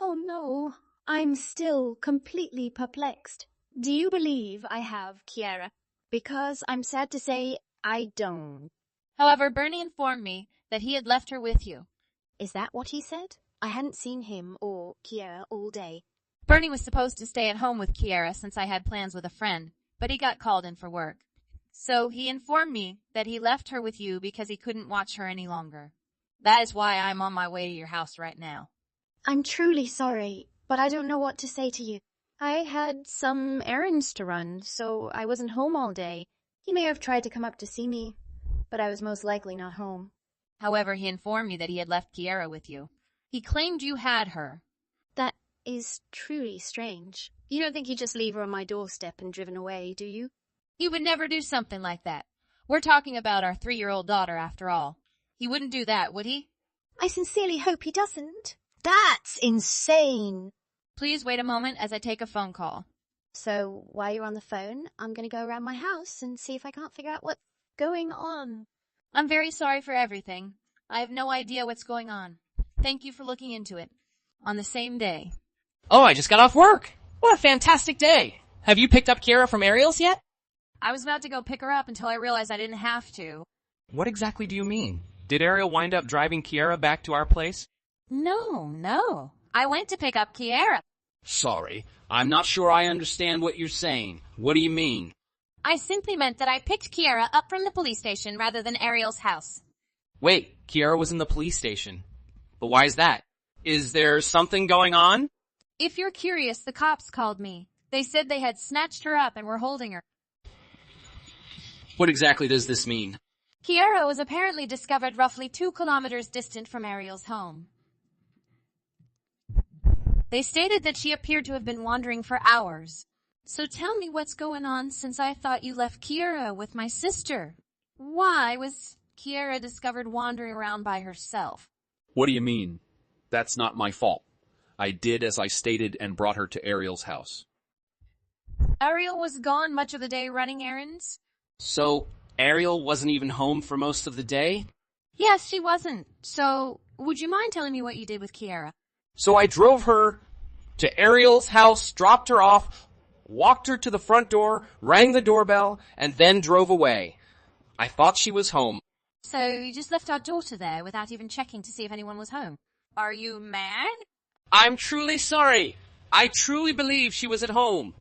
J: Oh no, I'm still completely perplexed. Do you believe I have Kiera? Because I'm sad to say, I don't.
I: However, Bernie informed me that he had left her with you.
J: Is that what he said? I hadn't seen him or Kiera all day.
I: Bernie was supposed to stay at home with Kiera since I had plans with a friend, but he got called in for work. So he informed me that he left her with you because he couldn't watch her any longer. That is why I'm on my way to your house right now.
J: I'm truly sorry, but I don't know what to say to you. I had some errands to run, so I wasn't home all day. He may have tried to come up to see me, but I was most likely not home.
I: However, he informed me that he had left Kiera with you. He claimed you had her.
J: That is truly strange. You don't think he'd just leave her on my doorstep and driven away, do you?
I: He would never do something like that. We're talking about our 3-year-old daughter, after all. He wouldn't do that, would he?
J: I sincerely hope he doesn't. That's insane.
I: Please wait a moment as I take a phone call.
J: So, while you're on the phone, I'm going to go around my house and see if I can't figure out what's going on.
I: I'm very sorry for everything. I have no idea what's going on. Thank you for looking into it. On the same day.
H: Oh, I just got off work. What a fantastic day. Have you picked up Kiera from Ariel's yet?
I: I was about to go pick her up until I realized I didn't have to.
K: What exactly do you mean? Did Ariel wind up driving Kiera back to our place?
I: No. I went to pick up Kiera.
H: Sorry, I'm not sure I understand what you're saying. What do you mean?
I: I simply meant that I picked Kiera up from the police station rather than Ariel's house.
K: Wait, Kiera was in the police station. But why is that? Is there something going on?
I: If you're curious, the cops called me. They said they had snatched her up and were holding her.
H: What exactly does this mean?
I: Kiera was apparently discovered roughly 2 kilometers distant from Ariel's home. They stated that she appeared to have been wandering for hours. So tell me what's going on, since I thought you left Kiera with my sister. Why was Kiera discovered wandering around by herself?
K: What do you mean? That's not my fault. I did as I stated and brought her to Ariel's house.
I: Ariel was gone much of the day running errands?
H: So, Ariel wasn't even home for most of the day?
I: Yes, she wasn't. So, would you mind telling me what you did with Kiera?
H: So I drove her to Ariel's house, dropped her off, walked her to the front door, rang the doorbell, and then drove away. I thought she was home.
I: So you just left our daughter there without even checking to see if anyone was home? Are you mad?
H: I'm truly sorry. I truly believe she was at home.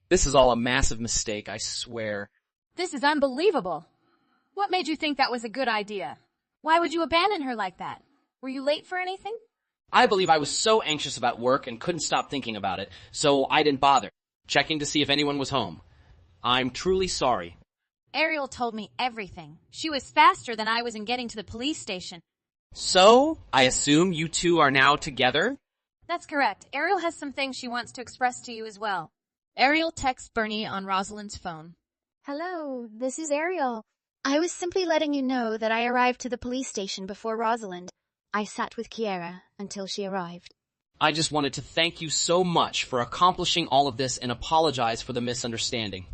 H: This is all a massive mistake, I swear.
I: This is unbelievable. What made you think that was a good idea? Why would you abandon her like that? Were you late for anything?
H: I believe I was so anxious about work and couldn't stop thinking about it, so I didn't bother checking to see if anyone was home. I'm truly sorry.
I: Ariel told me everything. She was faster than I was in getting to the police station.
H: So, I assume you two are now together?
I: That's correct. Ariel has some things she wants to express to you as well. Ariel texts Bernie on Rosalind's phone.
J: Hello, this is Ariel. I was simply letting you know that I arrived to the police station before Rosalind. I sat with Kiera until she arrived.
H: I just wanted to thank you so much for accomplishing all of this and apologize for the misunderstanding.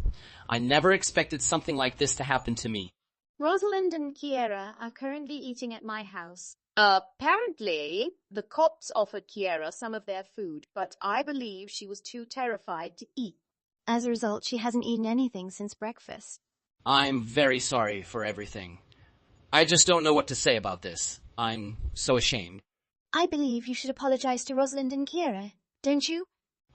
H: I never expected something like this to happen to me.
J: Rosalind and Kiera are currently eating at my house.
L: Apparently, the cops offered Kiera some of their food, but I believe she was too terrified to eat.
J: As a result, she hasn't eaten anything since breakfast.
H: I'm very sorry for everything. I just don't know what to say about this. I'm so ashamed.
J: I believe you should apologize to Rosalind and Kiera, don't you?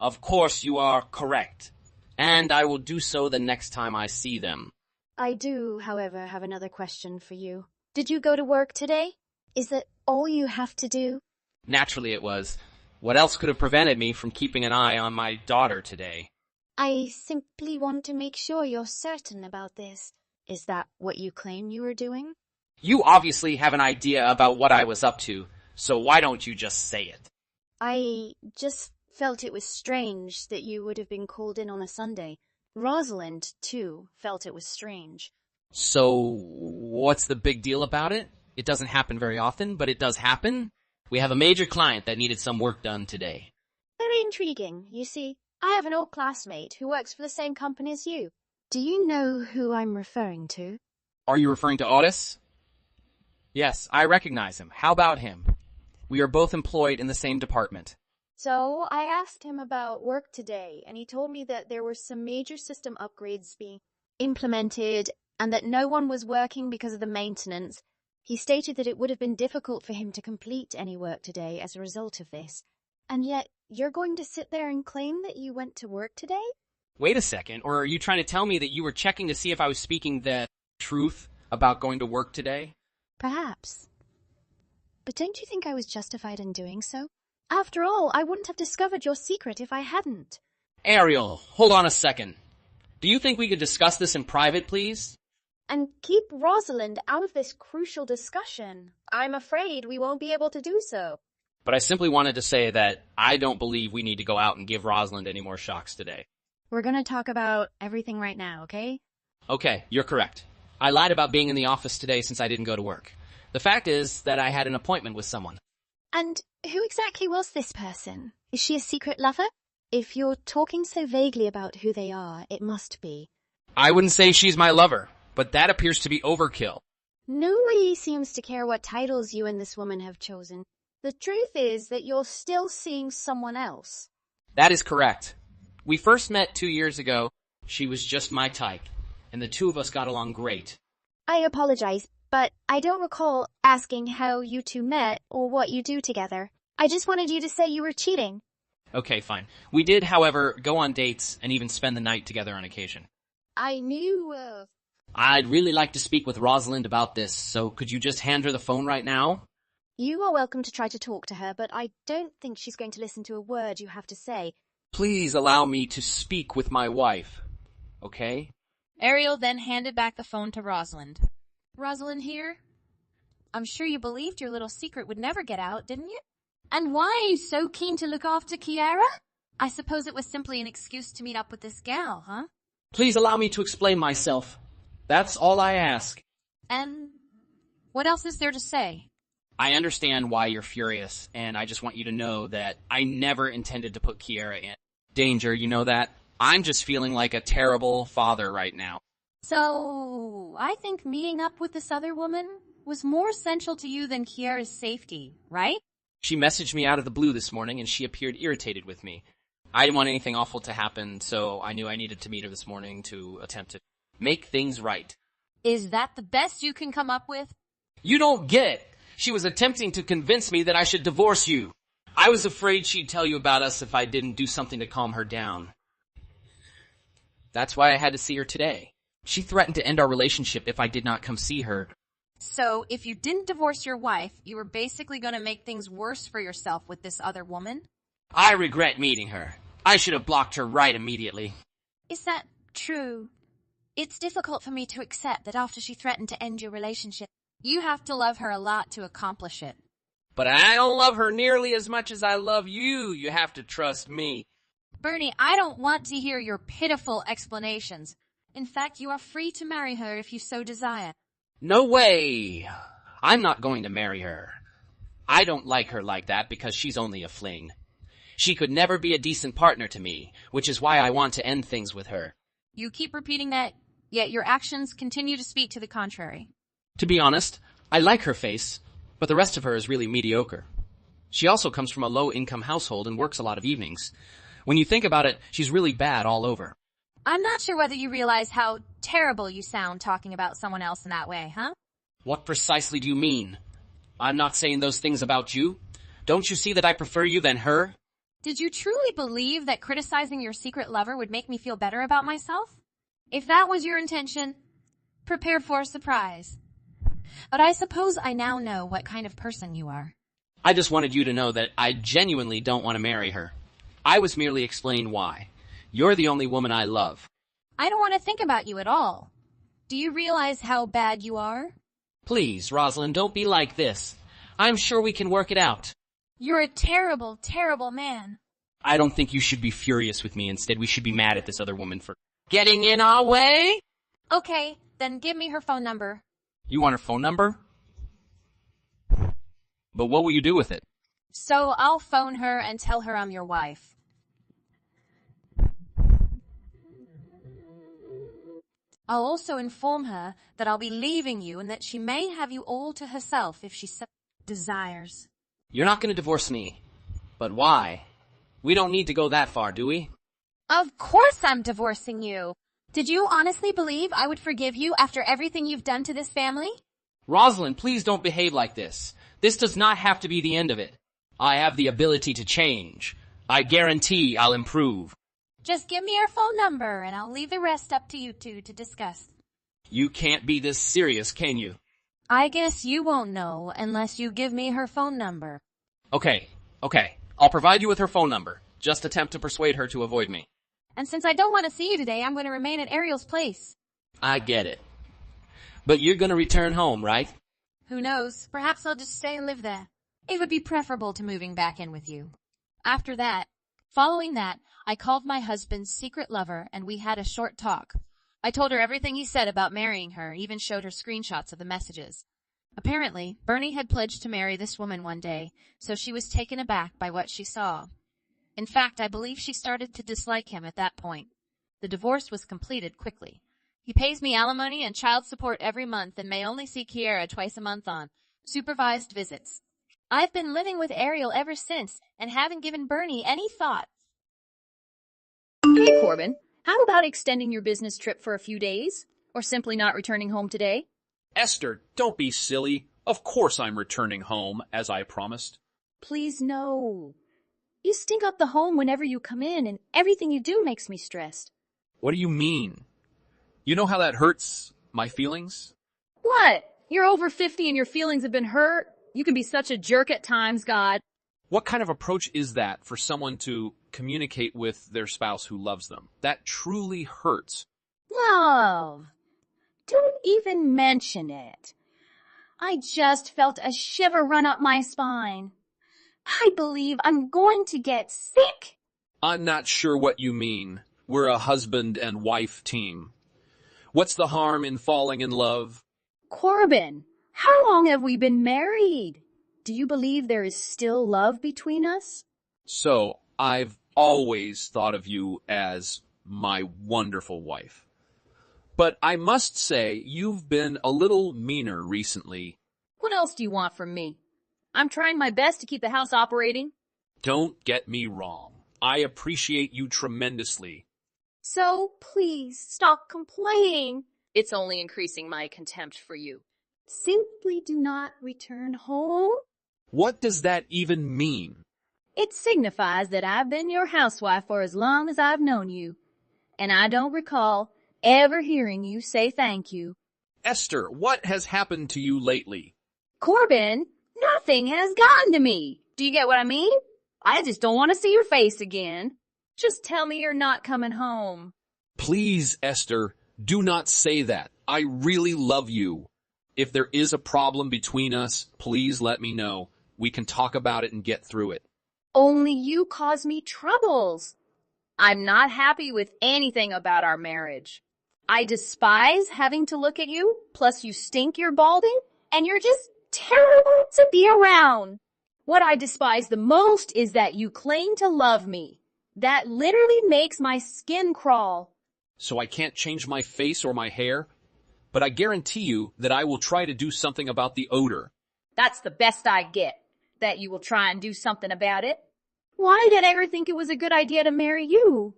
H: Of course you are correct. And I will do so the next time I see them.
J: I do, however, have another question for you. Did you go to work today? Is that all you have to do?
H: Naturally it was. What else could have prevented me from keeping an eye on my daughter today?
J: I simply want to make sure you're certain about this. Is that what you claim you were doing?
H: You obviously have an idea about what I was up to, so why don't you just say it?
J: I just felt it was strange that you would have been called in on a Sunday. Rosalind, too, felt it was strange.
H: So, what's the big deal about it? It doesn't happen very often, but it does happen. We have a major client that needed some work done today.
J: Very intriguing. You see, I have an old classmate who works for the same company as you. Do you know who I'm referring to?
H: Are you referring to Otis? Yes, I recognize him. How about him? We are both employed in the same department.
J: So I asked him about work today, and he told me that there were some major system upgrades being implemented and that no one was working because of the maintenance. He stated that it would have been difficult for him to complete any work today as a result of this. And yet, you're going to sit there and claim that you went to work today?
H: Wait a second, or are you trying to tell me that you were checking to see if I was speaking the truth about going to work today?
J: Perhaps. But don't you think I was justified in doing so? After all, I wouldn't have discovered your secret if I hadn't.
H: Ariel, hold on a second. Do you think we could discuss this in private, please?
J: And keep Rosalind out of this crucial discussion. I'm afraid we won't be able to do so.
H: But I simply wanted to say that I don't believe we need to go out and give Rosalind any more shocks today.
J: We're gonna talk about everything right now, okay?
H: Okay, you're correct. I lied about being in the office today since I didn't go to work. The fact is that I had an appointment with someone.
J: And who exactly was this person? Is she a secret lover? If you're talking so vaguely about who they are, it must be.
H: I wouldn't say she's my lover, but that appears to be overkill.
J: Nobody seems to care what titles you and this woman have chosen. The truth is that you're still seeing someone else.
H: That is correct. We first met 2 years ago. She was just my type, and the two of us got along great.
J: I apologize, but I don't recall asking how you two met or what you do together. I just wanted you to say you were cheating.
H: Okay, fine. We did, however, go on dates and even spend the night together on occasion.
J: I knew,
H: I'd really like to speak with Rosalind about this, so could you just hand her the phone right now?
J: You are welcome to try to talk to her, but I don't think she's going to listen to a word you have to say.
H: Please allow me to speak with my wife, okay?
I: Ariel then handed back the phone to Rosalind. Rosalind here? I'm sure you believed your little secret would never get out, didn't you? And why are you so keen to look after Kiara? I suppose it was simply an excuse to meet up with this gal, huh?
H: Please allow me to explain myself. That's all I ask.
I: And what else is there to say?
H: I understand why you're furious, and I just want you to know that I never intended to put Kiara in danger, you know that? I'm just feeling like a terrible father right now.
I: So, I think meeting up with this other woman was more essential to you than Kiara's safety, right?
H: She messaged me out of the blue this morning, and she appeared irritated with me. I didn't want anything awful to happen, so I knew I needed to meet her this morning to attempt to make things right.
I: Is that the best you can come up with?
H: You don't get it. She was attempting to convince me that I should divorce you. I was afraid she'd tell you about us if I didn't do something to calm her down. That's why I had to see her today. She threatened to end our relationship if I did not come see her.
I: So, if you didn't divorce your wife, you were basically going to make things worse for yourself with this other woman?
H: I regret meeting her. I should have blocked her right immediately.
I: Is that true? It's difficult for me to accept that after she threatened to end your relationship, you have to love her a lot to accomplish it.
H: But I don't love her nearly as much as I love you. You have to trust me.
I: Bernie, I don't want to hear your pitiful explanations. In fact, you are free to marry her if you so desire.
H: No way. I'm not going to marry her. I don't like her like that because she's only a fling. She could never be a decent partner to me, which is why I want to end things with her.
I: You keep repeating that, yet your actions continue to speak to the contrary.
H: To be honest, I like her face, but the rest of her is really mediocre. She also comes from a low-income household and works a lot of evenings. When you think about it, she's really bad all over.
I: I'm not sure whether you realize how terrible you sound talking about someone else in that way, huh?
H: What precisely do you mean? I'm not saying those things about you. Don't you see that I prefer you than her?
I: Did you truly believe that criticizing your secret lover would make me feel better about myself? If that was your intention, prepare for a surprise. But I suppose I now know what kind of person you are.
H: I just wanted you to know that I genuinely don't want to marry her. I was merely explaining why. You're the only woman I love.
I: I don't want to think about you at all. Do you realize how bad you are?
H: Please, Rosalind, don't be like this. I'm sure we can work it out.
I: You're a terrible, terrible man.
H: I don't think you should be furious with me. Instead, we should be mad at this other woman for getting in our way.
I: Okay, then give me her phone number.
H: You want her phone number? But what will you do with it?
I: So I'll phone her and tell her I'm your wife. I'll also inform her that I'll be leaving you and that she may have you all to herself if she so desires.
H: You're not going to divorce me. But why? We don't need to go that far, do we?
I: Of course I'm divorcing you. Did you honestly believe I would forgive you after everything you've done to this family?
H: Rosalind, please don't behave like this. This does not have to be the end of it. I have the ability to change. I guarantee I'll improve.
I: Just give me her phone number and I'll leave the rest up to you two to discuss.
H: You can't be this serious, can you?
I: I guess you won't know unless you give me her phone number.
H: Okay. I'll provide you with her phone number. Just attempt to persuade her to avoid me.
I: And since I don't want to see you today, I'm going to remain at Ariel's place.
H: I get it. But you're going to return home, right?
I: Who knows? Perhaps I'll just stay and live there. It would be preferable to moving back in with you. Following that, I called my husband's secret lover and we had a short talk. I told her everything he said about marrying her, even showed her screenshots of the messages. Apparently, Bernie had pledged to marry this woman one day, so she was taken aback by what she saw. In fact, I believe she started to dislike him at that point. The divorce was completed quickly. He pays me alimony and child support every month and may only see Kiera twice a month on supervised visits. I've been living with Ariel ever since and haven't given Bernie any thought.
M: Hey, Corbin, how about extending your business trip for a few days? Or simply not returning home today?
K: Esther, don't be silly. Of course I'm returning home, as I promised.
M: Please, no. You stink up the home whenever you come in, and everything you do makes me stressed.
K: What do you mean? You know how that hurts my feelings?
M: What? You're over 50 and your feelings have been hurt? You can be such a jerk at times, God.
K: What kind of approach is that for someone to communicate with their spouse who loves them? That truly hurts.
M: Love. Don't even mention it. I just felt a shiver run up my spine. I believe I'm going to get sick.
K: I'm not sure what you mean. We're a husband and wife team. What's the harm in falling in love?
M: Corbin, how long have we been married? Do you believe there is still love between us?
K: So, I've always thought of you as my wonderful wife. But I must say, you've been a little meaner recently.
M: What else do you want from me? I'm trying my best to keep the house operating.
K: Don't get me wrong. I appreciate you tremendously.
M: So, please, stop complaining. It's only increasing my contempt for you. Simply do not return home.
K: What does that even mean?
M: It signifies that I've been your housewife for as long as I've known you, and I don't recall ever hearing you say thank you.
K: Esther, what has happened to you lately?
M: Corbin, nothing has gotten to me. Do you get what I mean? I just don't want to see your face again. Just tell me you're not coming home.
K: Please, Esther, do not say that. I really love you. If there is a problem between us, please let me know. We can talk about it and get through it.
M: Only you cause me troubles. I'm not happy with anything about our marriage. I despise having to look at you, plus you stink you're balding, and you're just terrible to be around. What I despise the most is that you claim to love me. That literally makes my skin crawl.
K: So I can't change my face or my hair? But I guarantee you that I will try to do something about the odor.
M: That's the best I get, that you will try and do something about it. Why did I ever think it was a good idea to marry you?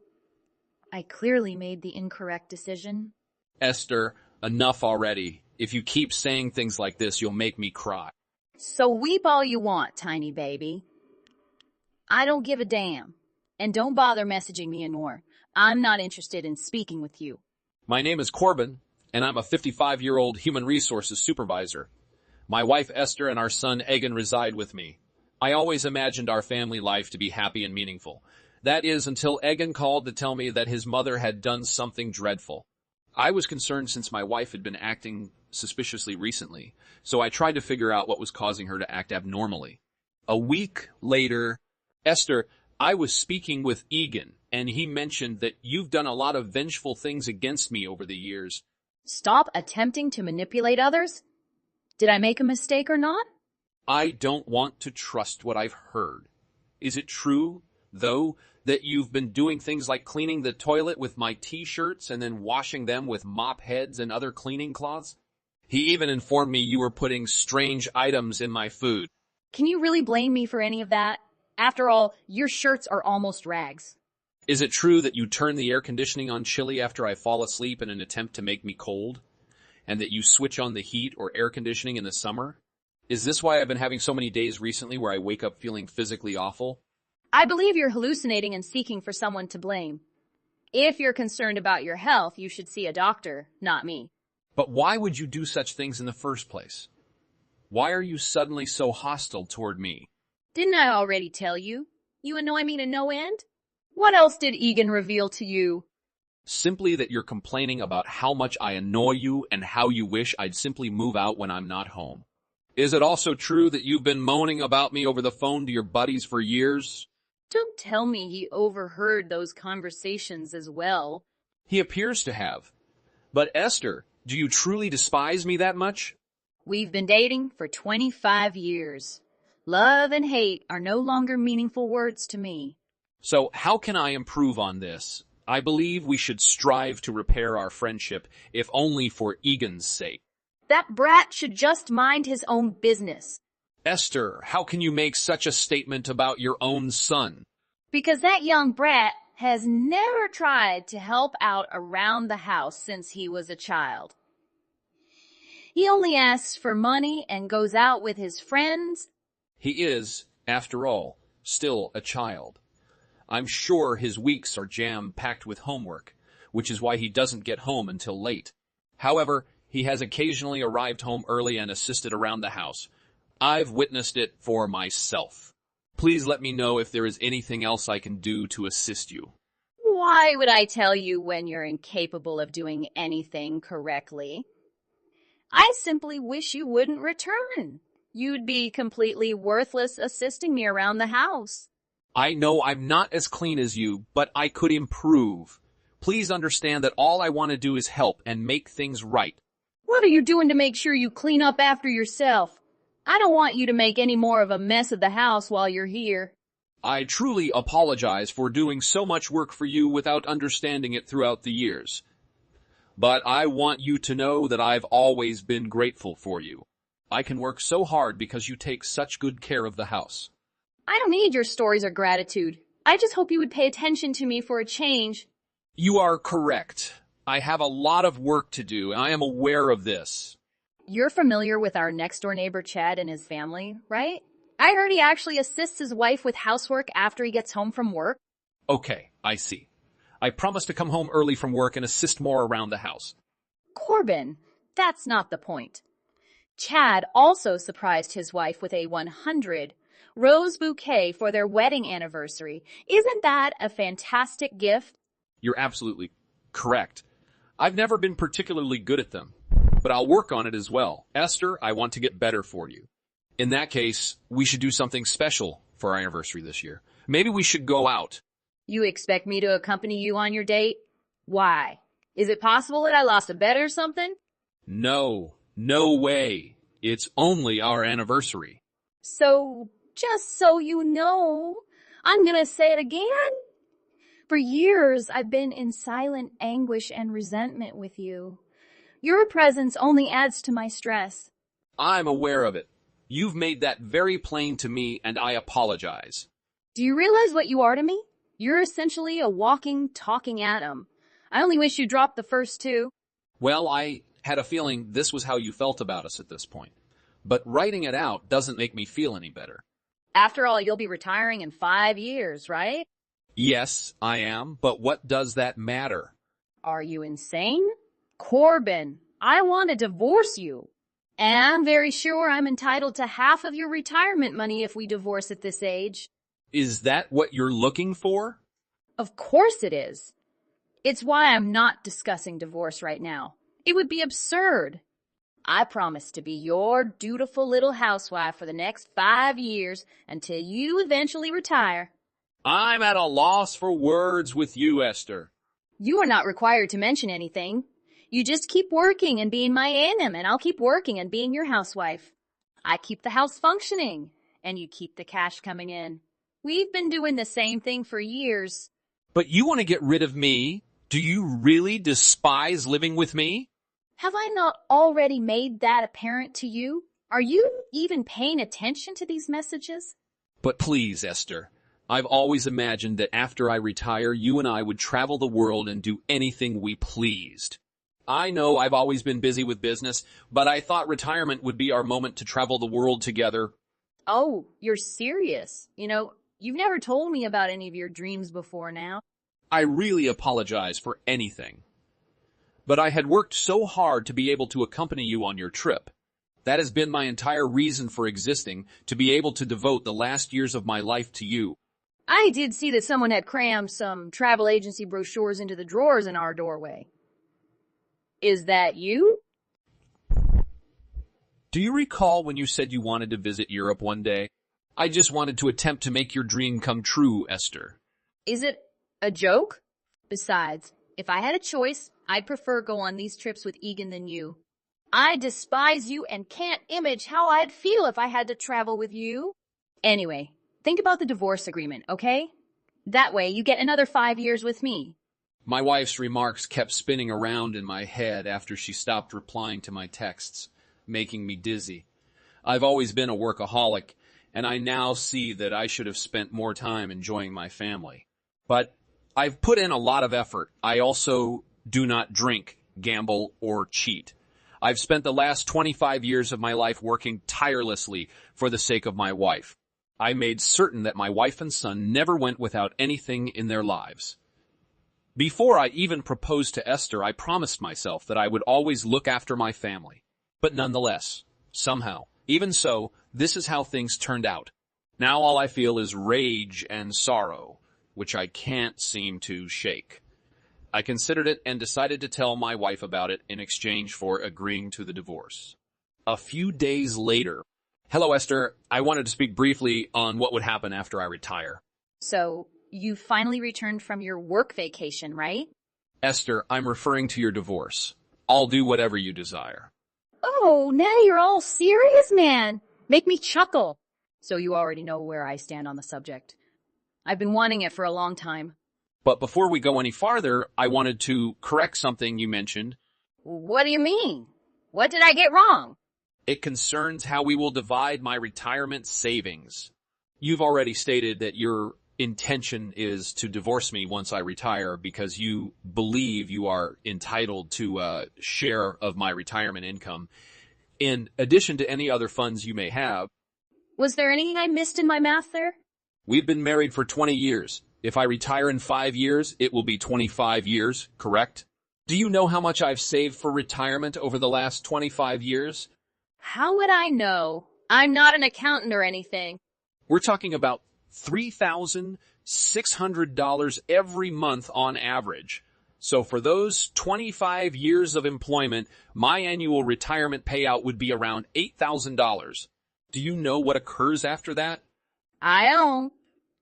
M: I clearly made the incorrect decision.
K: Esther, enough already. If you keep saying things like this, you'll make me cry.
M: So weep all you want, tiny baby. I don't give a damn. And don't bother messaging me anymore. I'm not interested in speaking with you.
K: My name is Corbin, and I'm a 55-year-old human resources supervisor. My wife Esther and our son Egan reside with me. I always imagined our family life to be happy and meaningful. That is, until Egan called to tell me that his mother had done something dreadful. I was concerned since my wife had been acting suspiciously recently, so I tried to figure out what was causing her to act abnormally. A week later, Esther, I was speaking with Egan, and he mentioned that you've done a lot of vengeful things against me over the years.
M: Stop attempting to manipulate others? Did I make a mistake or not?
K: I don't want to trust what I've heard. Is it true, though, that you've been doing things like cleaning the toilet with my t-shirts and then washing them with mop heads and other cleaning cloths? He even informed me you were putting strange items in my food.
M: Can you really blame me for any of that? After all, your shirts are almost rags.
K: Is it true that you turn the air conditioning on chilly after I fall asleep in an attempt to make me cold? And that you switch on the heat or air conditioning in the summer? Is this why I've been having so many days recently where I wake up feeling physically awful?
M: I believe you're hallucinating and seeking for someone to blame. If you're concerned about your health, you should see a doctor, not me.
K: But why would you do such things in the first place? Why are you suddenly so hostile toward me?
M: Didn't I already tell you? You annoy me to no end? What else did Egan reveal to you?
K: Simply that you're complaining about how much I annoy you and how you wish I'd simply move out when I'm not home. Is it also true that you've been moaning about me over the phone to your buddies for years?
M: Don't tell me he overheard those conversations as well.
K: He appears to have. But Esther, do you truly despise me that much?
M: We've been dating for 25 years. Love and hate are no longer meaningful words to me.
K: So how can I improve on this? I believe we should strive to repair our friendship, if only for Egan's sake.
M: That brat should just mind his own business.
K: Esther, how can you make such a statement about your own son?
M: Because that young brat has never tried to help out around the house since he was a child. He only asks for money and goes out with his friends.
K: He is, after all, still a child. I'm sure his weeks are jam-packed with homework, which is why he doesn't get home until late. However, he has occasionally arrived home early and assisted around the house. I've witnessed it for myself. Please let me know if there is anything else I can do to assist you.
M: Why would I tell you when you're incapable of doing anything correctly? I simply wish you wouldn't return. You'd be completely worthless assisting me around the house.
K: I know I'm not as clean as you, but I could improve. Please understand that all I want to do is help and make things right.
M: What are you doing to make sure you clean up after yourself? I don't want you to make any more of a mess of the house while you're here.
K: I truly apologize for doing so much work for you without understanding it throughout the years. But I want you to know that I've always been grateful for you. I can work so hard because you take such good care of the house.
M: I don't need your stories or gratitude. I just hope you would pay attention to me for a change.
K: You are correct. I have a lot of work to do, and I am aware of this.
M: You're familiar with our next-door neighbor Chad and his family, right? I heard he actually assists his wife with housework after he gets home from work.
K: Okay, I see. I promise to come home early from work and assist more around the house.
M: Corbin, that's not the point. Chad also surprised his wife with a 100-rose bouquet for their wedding anniversary. Isn't that a fantastic gift?
K: You're absolutely correct. I've never been particularly good at them, but I'll work on it as well. Esther, I want to get better for you. In that case, we should do something special for our anniversary this year. Maybe we should go out.
M: You expect me to accompany you on your date? Why? Is it possible that I lost a bet or something?
K: No way. It's only our anniversary.
M: So, just so you know, I'm gonna say it again. For years, I've been in silent anguish and resentment with you. Your presence only adds to my stress.
K: I'm aware of it. You've made that very plain to me, and I apologize.
M: Do you realize what you are to me? You're essentially a walking, talking atom. I only wish you dropped the first two.
K: Well, I had a feeling this was how you felt about us at this point. But writing it out doesn't make me feel any better.
M: After all, you'll be retiring in 5 years, right?
K: Yes, I am, but what does that matter?
M: Are you insane? Corbin, I want to divorce you. And I'm very sure I'm entitled to half of your retirement money if we divorce at this age.
K: Is that what you're looking for?
M: Of course it is. It's why I'm not discussing divorce right now. It would be absurd. I promise to be your dutiful little housewife for the next 5 years until you eventually retire.
K: I'm at a loss for words with you, Esther.
M: You are not required to mention anything. You just keep working and being my A&M, and I'll keep working and being your housewife. I keep the house functioning, and you keep the cash coming in. We've been doing the same thing for years.
K: But you want to get rid of me? Do you really despise living with me?
M: Have I not already made that apparent to you? Are you even paying attention to these messages?
K: But please, Esther, I've always imagined that after I retire, you and I would travel the world and do anything we pleased. I know I've always been busy with business, but I thought retirement would be our moment to travel the world together.
M: Oh, you're serious. You've never told me about any of your dreams before now.
K: I really apologize for anything. But I had worked so hard to be able to accompany you on your trip. That has been my entire reason for existing, to be able to devote the last years of my life to you.
M: I did see that someone had crammed some travel agency brochures into the drawers in our doorway. Is that you?
K: Do you recall when you said you wanted to visit Europe one day? I just wanted to attempt to make your dream come true, Esther.
M: Is it a joke? Besides, if I had a choice, I'd prefer go on these trips with Egan than you. I despise you and can't imagine how I'd feel if I had to travel with you. Anyway, think about the divorce agreement, okay? That way you get another 5 years with me.
K: My wife's remarks kept spinning around in my head after she stopped replying to my texts, making me dizzy. I've always been a workaholic, and I now see that I should have spent more time enjoying my family. But I've put in a lot of effort. I also do not drink, gamble, or cheat. I've spent the last 25 years of my life working tirelessly for the sake of my wife. I made certain that my wife and son never went without anything in their lives. Before I even proposed to Esther, I promised myself that I would always look after my family. But nonetheless, somehow, even so, this is how things turned out. Now all I feel is rage and sorrow, which I can't seem to shake. I considered it and decided to tell my wife about it in exchange for agreeing to the divorce. A few days later, hello Esther, I wanted to speak briefly on what would happen after I retire.
M: So, you finally returned from your work vacation, right?
K: Esther, I'm referring to your divorce. I'll do whatever you desire.
M: Oh, now you're all serious, man. Make me chuckle. So you already know where I stand on the subject. I've been wanting it for a long time.
K: But before we go any farther, I wanted to correct something you mentioned.
M: What do you mean? What did I get wrong?
K: It concerns how we will divide my retirement savings. You've already stated that your intention is to divorce me once I retire because you believe you are entitled to a share of my retirement income, in addition to any other funds you may have.
M: Was there anything I missed in my math there?
K: We've been married for 20 years. If I retire in 5 years, it will be 25 years, correct? Do you know how much I've saved for retirement over the last 25 years?
M: How would I know? I'm not an accountant or anything.
K: We're talking about $3,600 every month on average. So for those 25 years of employment, my annual retirement payout would be around $8,000. Do you know what occurs after that?
M: I don't.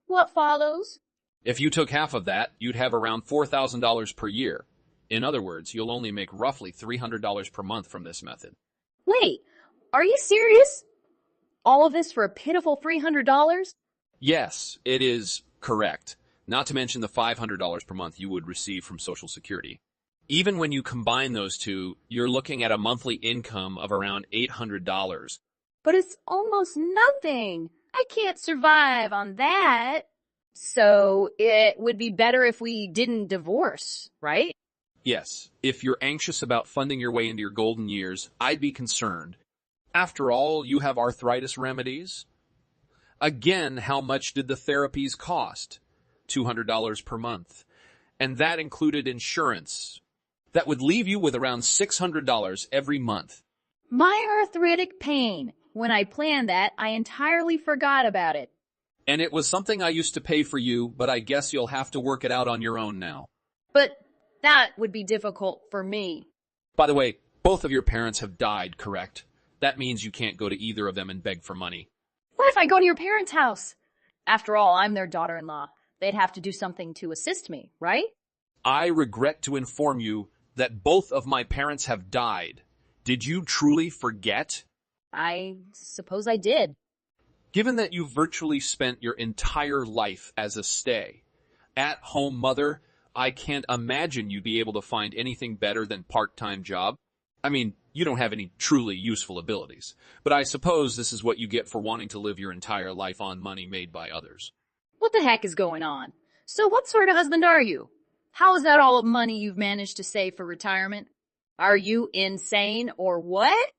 M: What follows?
K: If you took half of that, you'd have around $4,000 per year. In other words, you'll only make roughly $300 per month from this method.
M: Wait, are you serious? All of this for a pitiful $300?
K: Yes, it is correct. Not to mention the $500 per month you would receive from Social Security. Even when you combine those two, you're looking at a monthly income of around $800.
M: But it's almost nothing. I can't survive on that. So it would be better if we didn't divorce, right?
K: Yes, if you're anxious about funding your way into your golden years, I'd be concerned. After all, you have arthritis remedies. Again, how much did the therapies cost? $200 per month. And that included insurance. That would leave you with around $600 every month.
M: My arthritic pain. When I planned that, I entirely forgot about it.
K: And it was something I used to pay for you, but I guess you'll have to work it out on your own now.
M: But that would be difficult for me.
K: By the way, both of your parents have died, correct? That means you can't go to either of them and beg for money.
M: What if I go to your parents' house? After all, I'm their daughter-in-law. They'd have to do something to assist me, right?
K: I regret to inform you that both of my parents have died. Did you truly forget?
M: I suppose I did.
K: Given that you virtually spent your entire life as a stay, at-home mother, I can't imagine you'd be able to find anything better than part-time job. I mean, you don't have any truly useful abilities, but I suppose this is what you get for wanting to live your entire life on money made by others.
M: What the heck is going on? So what sort of husband are you? How is that all money you've managed to save for retirement? Are you insane or what?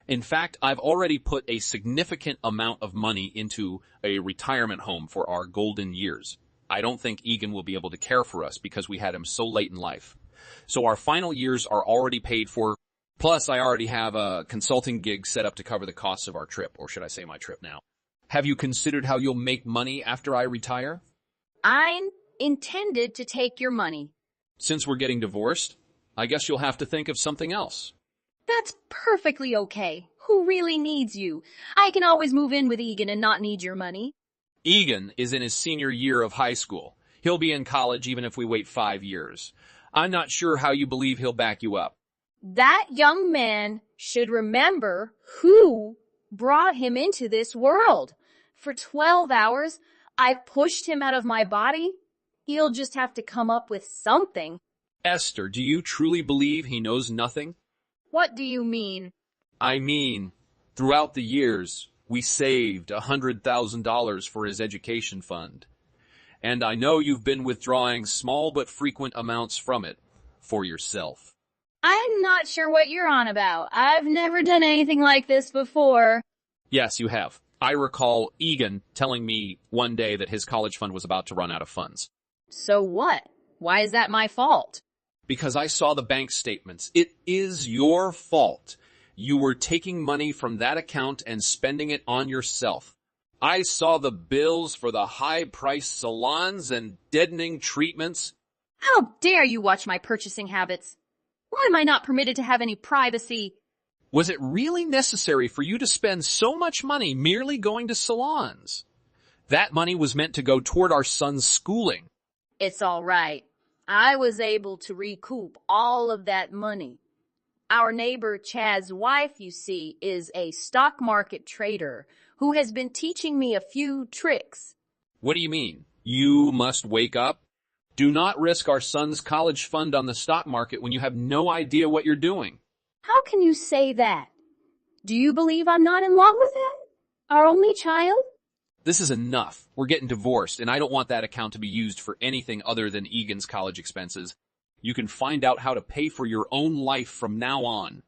K: In fact, I've already put a significant amount of money into a retirement home for our golden years. I don't think Egan will be able to care for us because we had him so late in life. So our final years are already paid for. Plus, I already have a consulting gig set up to cover the costs of our trip, or should I say my trip now. Have you considered how you'll make money after I retire?
M: I intended to take your money.
K: Since we're getting divorced, I guess you'll have to think of something else.
M: That's perfectly okay. Who really needs you? I can always move in with Egan and not need your money.
K: Egan is in his senior year of high school. He'll be in college even if we wait 5 years. I'm not sure how you believe he'll back you up.
M: That young man should remember who brought him into this world. For 12 hours, I've pushed him out of my body. He'll just have to come up with something.
K: Esther, do you truly believe he knows nothing?
M: What do you mean?
K: I mean, throughout the years, we saved $100,000 for his education fund. And I know you've been withdrawing small but frequent amounts from it for yourself.
M: I'm not sure what you're on about. I've never done anything like this before.
K: Yes, you have. I recall Egan telling me one day that his college fund was about to run out of funds.
M: So what? Why is that my fault?
K: Because I saw the bank statements. It is your fault. You were taking money from that account and spending it on yourself. I saw the bills for the high-priced salons and deadening treatments.
M: How dare you watch my purchasing habits? Why am I not permitted to have any privacy?
K: Was it really necessary for you to spend so much money merely going to salons? That money was meant to go toward our son's schooling.
M: It's all right. I was able to recoup all of that money. Our neighbor Chad's wife, you see, is a stock market trader who has been teaching me a few tricks.
K: What do you mean? You must wake up? Do not risk our son's college fund on the stock market when you have no idea what you're doing.
M: How can you say that? Do you believe I'm not in love with him? Our only child?
K: This is enough. We're getting divorced, and I don't want that account to be used for anything other than Egan's college expenses. You can find out how to pay for your own life from now on.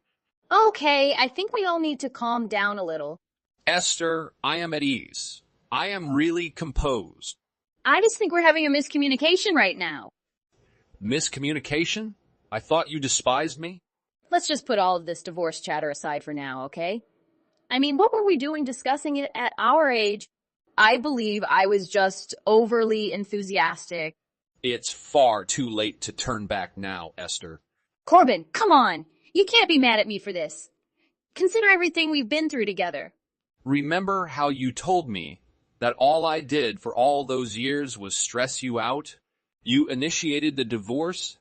M: Okay, I think we all need to calm down a little.
K: Esther, I am at ease. I am really composed.
M: I just think we're having a miscommunication right now.
K: Miscommunication? I thought you despised me?
M: Let's just put all of this divorce chatter aside for now, okay? I mean, what were we doing discussing it at our age? I believe I was just overly enthusiastic.
K: It's far too late to turn back now, Esther.
M: Corbin, come on! You can't be mad at me for this. Consider everything we've been through together.
K: Remember how you told me that all I did for all those years was stress you out? You initiated the divorce?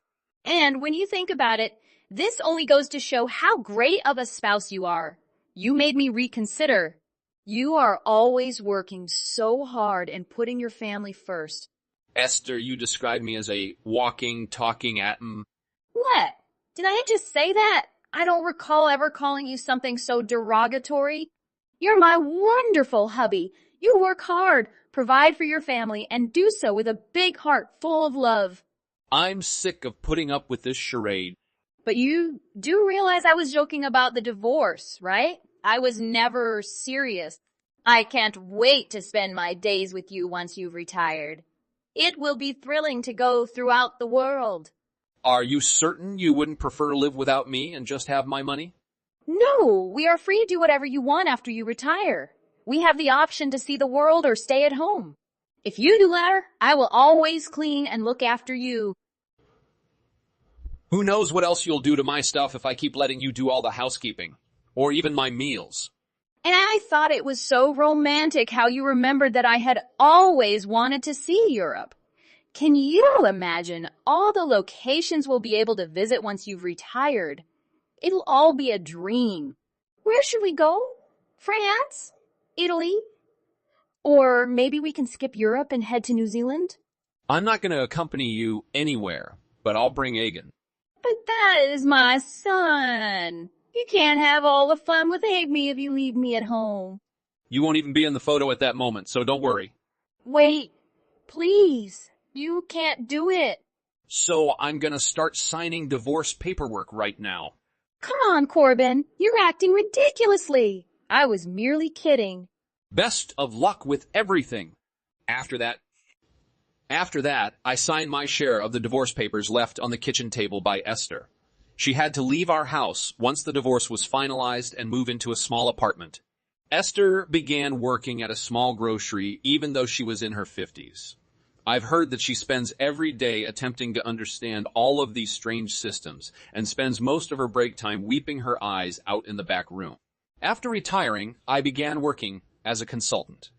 M: And when you think about it, this only goes to show how great of a spouse you are. You made me reconsider. You are always working so hard and putting your family first.
K: Esther, you described me as a walking, talking atom.
M: What? Did I just say that? I don't recall ever calling you something so derogatory. You're my wonderful hubby. You work hard, provide for your family, and do so with a big heart full of love.
K: I'm sick of putting up with this charade.
M: But you do realize I was joking about the divorce, right? I was never serious. I can't wait to spend my days with you once you've retired. It will be thrilling to go throughout the world.
K: Are you certain you wouldn't prefer to live without me and just have my money?
M: No, we are free to do whatever you want after you retire. We have the option to see the world or stay at home. If you do latter, I will always clean and look after you.
K: Who knows what else you'll do to my stuff if I keep letting you do all the housekeeping. Or even my meals.
M: And I thought it was so romantic how you remembered that I had always wanted to see Europe. Can you imagine all the locations we'll be able to visit once you've retired? It'll all be a dream. Where should we go? France? Italy? Or maybe we can skip Europe and head to New Zealand?
K: I'm not going to accompany you anywhere, but I'll bring Egan.
M: But that is my son. You can't have all the fun with Amy if you leave me at home.
K: You won't even be in the photo at that moment, so don't worry.
M: Wait, please. You can't do it.
K: So I'm going to start signing divorce paperwork right now.
M: Come on, Corbin. You're acting ridiculously. I was merely kidding.
K: Best of luck with everything. After that, I signed my share of the divorce papers left on the kitchen table by Esther. She had to leave our house once the divorce was finalized and move into a small apartment. Esther began working at a small grocery even though she was in her 50s. I've heard that she spends every day attempting to understand all of these strange systems and spends most of her break time weeping her eyes out in the back room. After retiring, I began working as a consultant.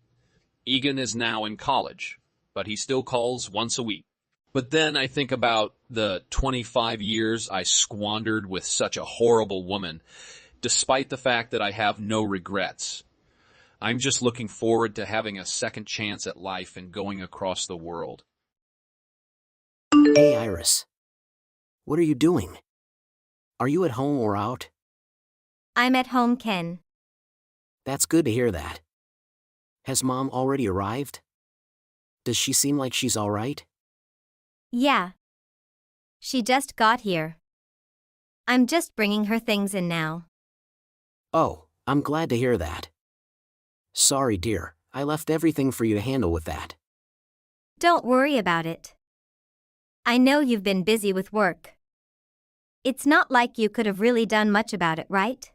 K: Egan is now in college, but he still calls once a week. But then I think about the 25 years I squandered with such a horrible woman, despite the fact that I have no regrets. I'm just looking forward to having a second chance at life and going across the world.
A: Hey, Iris. What are you doing? Are you at home or out?
B: I'm at home, Ken.
A: That's good to hear that. Has Mom already arrived? Does she seem like she's all right?
B: Yeah. She just got here. I'm just bringing her things in now.
A: Oh, I'm glad to hear that. Sorry, dear, I left everything for you to handle with that.
B: Don't worry about it. I know you've been busy with work. It's not like you could have really done much about it, right?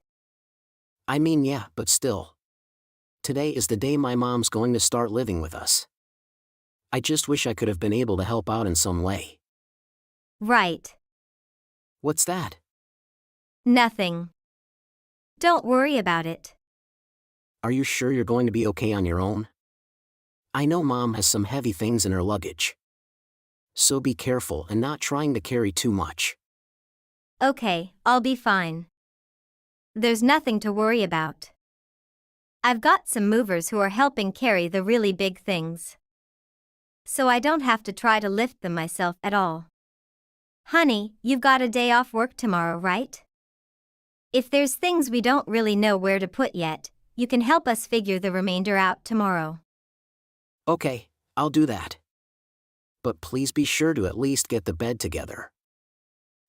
A: I mean, yeah, but still. Today is the day my mom's going to start living with us. I just wish I could have been able to help out in some way.
B: Right.
A: What's that?
B: Nothing. Don't worry about it.
A: Are you sure you're going to be okay on your own? I know Mom has some heavy things in her luggage. So be careful and not trying to carry too much.
B: Okay, I'll be fine. There's nothing to worry about. I've got some movers who are helping carry the really big things. So I don't have to try to lift them myself at all. Honey, you've got a day off work tomorrow, right? If there's things we don't really know where to put yet, you can help us figure the remainder out tomorrow.
A: Okay, I'll do that. But please be sure to at least get the bed together.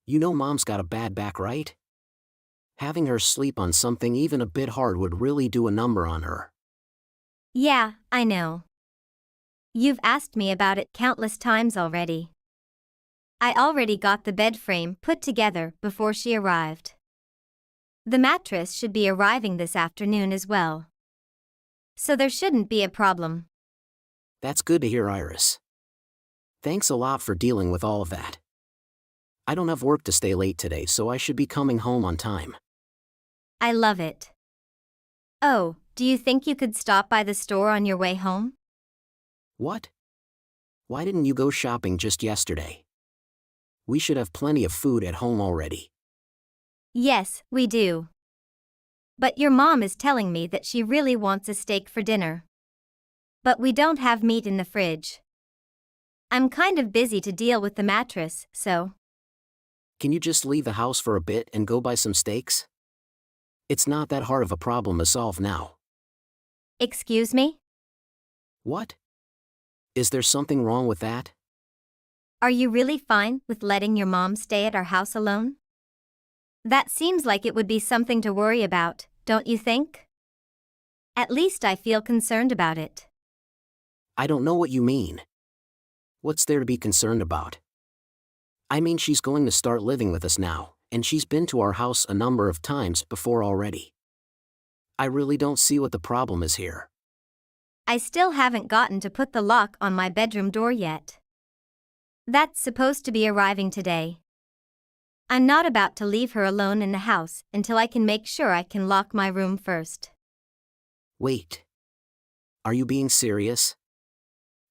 A: You know Mom's got a bad back, right? Having her sleep on something even a bit hard would really do a number on her.
B: Yeah, I know. You've asked me about it countless times already. I already got the bed frame put together before she arrived. The mattress should be arriving this afternoon as well. So there shouldn't be a problem.
A: That's good to hear, Iris. Thanks a lot for dealing with all of that. I don't have work to stay late today, so I should be coming home on time.
B: I love it. Oh, do you think you could stop by the store on your way home?
A: What? Why didn't you go shopping just yesterday? We should have plenty of food at home already.
B: Yes, we do. But your mom is telling me that she really wants a steak for dinner. But we don't have meat in the fridge. I'm kind of busy to deal with the mattress, so.
A: Can you just leave the house for a bit and go buy some steaks? It's not that hard of a problem to solve now.
B: Excuse me?
A: What? Is there something wrong with that?
B: Are you really fine with letting your mom stay at our house alone? That seems like it would be something to worry about, don't you think? At least I feel concerned about it.
A: I don't know what you mean. What's there to be concerned about? I mean, she's going to start living with us now, and she's been to our house a number of times before already. I really don't see what the problem is here.
B: I still haven't gotten to put the lock on my bedroom door yet. That's supposed to be arriving today. I'm not about to leave her alone in the house until I can make sure I can lock my room first.
A: Wait. Are you being serious?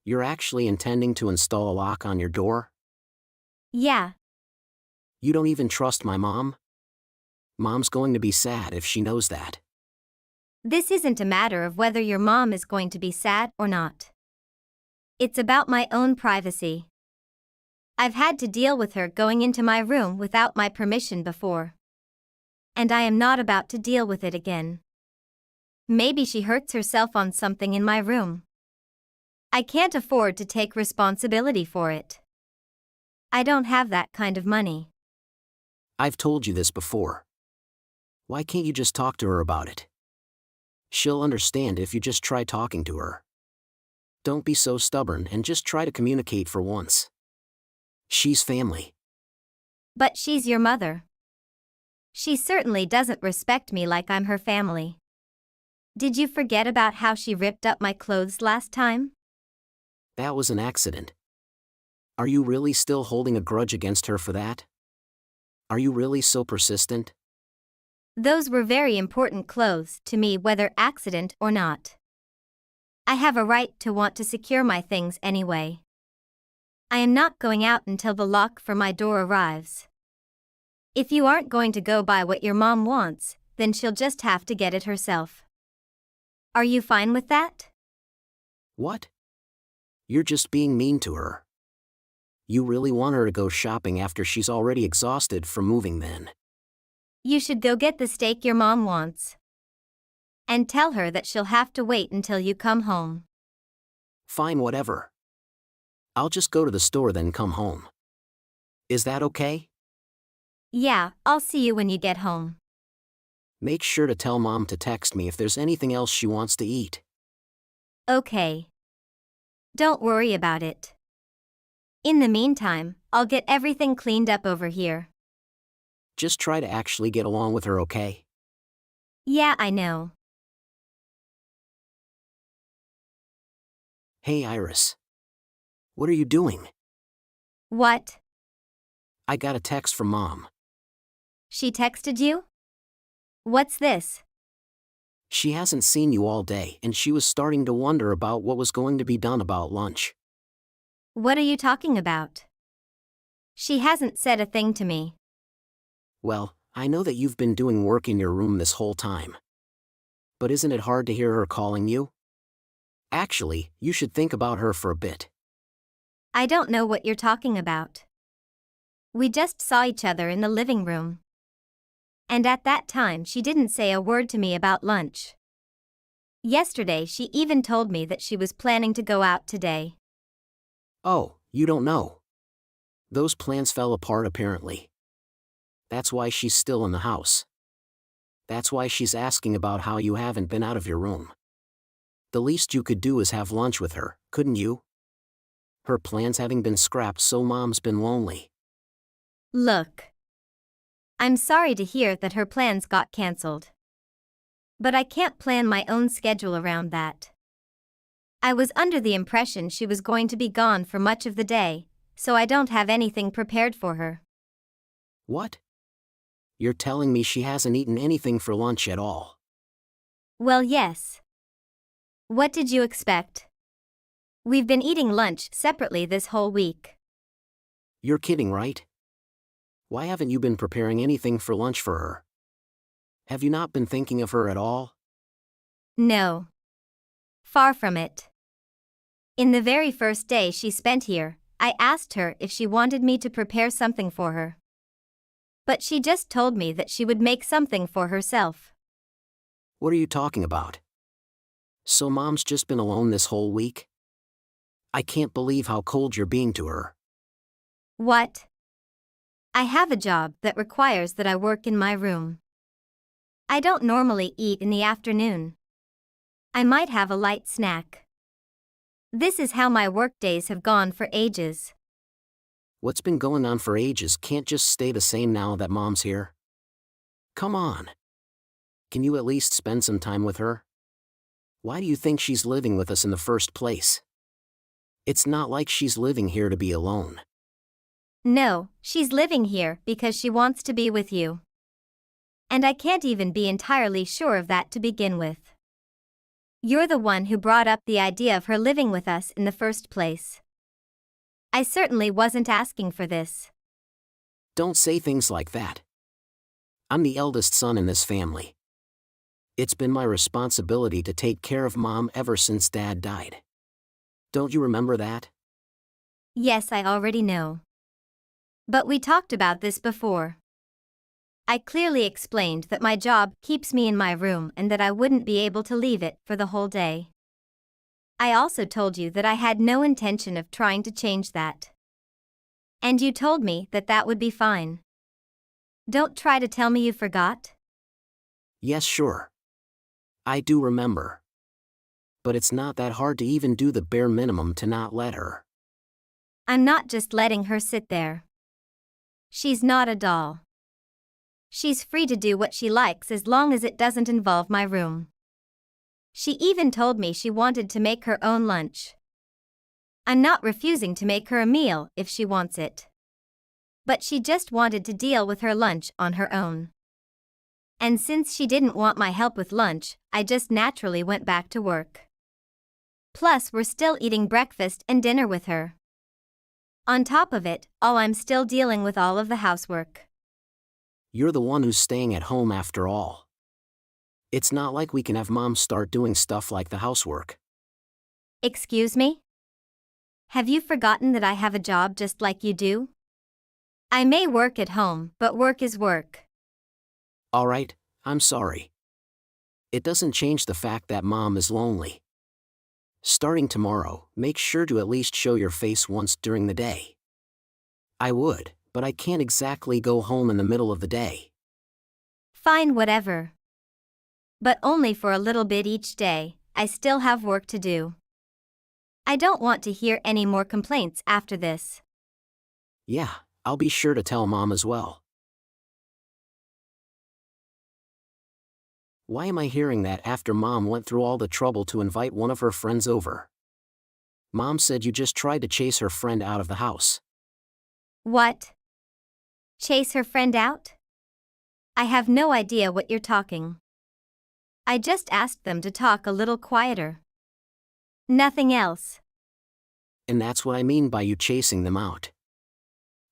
A: You're actually intending to install a lock on your door?
B: Yeah.
A: You don't even trust my mom? Mom's going to be sad if she knows that.
B: This isn't a matter of whether your mom is going to be sad or not. It's about my own privacy. I've had to deal with her going into my room without my permission before. And I am not about to deal with it again. Maybe she hurts herself on something in my room. I can't afford to take responsibility for it. I don't have that kind of money.
A: I've told you this before. Why can't you just talk to her about it? She'll understand if you just try talking to her. Don't be so stubborn and just try to communicate for once. She's family.
B: But she's your mother. She certainly doesn't respect me like I'm her family. Did you forget about how she ripped up my clothes last time?
A: That was an accident. Are you really still holding a grudge against her for that? Are you really so persistent?
B: Those were very important clothes to me, whether accident or not. I have a right to want to secure my things anyway. I am not going out until the lock for my door arrives. If you aren't going to go by what your mom wants, then she'll just have to get it herself. Are you fine with that?
A: What? You're just being mean to her. You really want her to go shopping after she's already exhausted from moving then?
B: You should go get the steak your mom wants. And tell her that she'll have to wait until you come home.
A: Fine, whatever. I'll just go to the store then come home. Is that okay?
B: Yeah, I'll see you when you get home.
A: Make sure to tell Mom to text me if there's anything else she wants to eat.
B: Okay. Don't worry about it. In the meantime, I'll get everything cleaned up over here.
A: Just try to actually get along with her, okay?
B: Yeah, I know.
A: Hey, Iris. What are you doing?
B: What?
A: I got a text from Mom.
B: She texted you? What's this?
A: She hasn't seen you all day and she was starting to wonder about what was going to be done about lunch.
B: What are you talking about? She hasn't said a thing to me.
A: Well, I know that you've been doing work in your room this whole time. But isn't it hard to hear her calling you? Actually, you should think about her for a bit.
B: I don't know what you're talking about. We just saw each other in the living room. And at that time she didn't say a word to me about lunch. Yesterday she even told me that she was planning to go out today.
A: Oh, you don't know. Those plans fell apart apparently. That's why she's still in the house. That's why she's asking about how you haven't been out of your room. The least you could do is have lunch with her, couldn't you? Her plans having been scrapped, so Mom's been lonely.
B: Look. I'm sorry to hear that her plans got cancelled. But I can't plan my own schedule around that. I was under the impression she was going to be gone for much of the day, so I don't have anything prepared for her.
A: What? You're telling me she hasn't eaten anything for lunch at all?
B: Well, yes. What did you expect? We've been eating lunch separately this whole week.
A: You're kidding, right? Why haven't you been preparing anything for lunch for her? Have you not been thinking of her at all?
B: No. Far from it. In the very first day she spent here, I asked her if she wanted me to prepare something for her. But she just told me that she would make something for herself.
A: What are you talking about? So Mom's just been alone this whole week? I can't believe how cold you're being to her.
B: What? I have a job that requires that I work in my room. I don't normally eat in the afternoon. I might have a light snack. This is how my work days have gone for ages.
A: What's been going on for ages can't just stay the same now that Mom's here. Come on. Can you at least spend some time with her? Why do you think she's living with us in the first place? It's not like she's living here to be alone.
B: No, she's living here because she wants to be with you. And I can't even be entirely sure of that to begin with. You're the one who brought up the idea of her living with us in the first place. I certainly wasn't asking for this.
A: Don't say things like that. I'm the eldest son in this family. It's been my responsibility to take care of Mom ever since Dad died. Don't you remember that?
B: Yes, I already know. But we talked about this before. I clearly explained that my job keeps me in my room and that I wouldn't be able to leave it for the whole day. I also told you that I had no intention of trying to change that. And you told me that that would be fine. Don't try to tell me you forgot.
A: Yes, sure. I do remember. But it's not that hard to even do the bare minimum to not let her.
B: I'm not just letting her sit there. She's not a doll. She's free to do what she likes as long as it doesn't involve my room. She even told me she wanted to make her own lunch. I'm not refusing to make her a meal if she wants it. But she just wanted to deal with her lunch on her own. And since she didn't want my help with lunch, I just naturally went back to work. Plus, we're still eating breakfast and dinner with her. On top of it, I'm still dealing with all of the housework.
A: You're the one who's staying at home after all. It's not like we can have Mom start doing stuff like the housework.
B: Excuse me? Have you forgotten that I have a job just like you do? I may work at home, but work is work.
A: All right, I'm sorry. It doesn't change the fact that Mom is lonely. Starting tomorrow, make sure to at least show your face once during the day. I would, but I can't exactly go home in the middle of the day.
B: Fine, whatever. But only for a little bit each day. I still have work to do. I don't want to hear any more complaints after this.
A: Yeah, I'll be sure to tell Mom as well. Why am I hearing that after Mom went through all the trouble to invite one of her friends over? Mom said you just tried to chase her friend out of the house.
B: What? Chase her friend out? I have no idea what you're talking. I just asked them to talk a little quieter. Nothing else.
A: And that's what I mean by you chasing them out.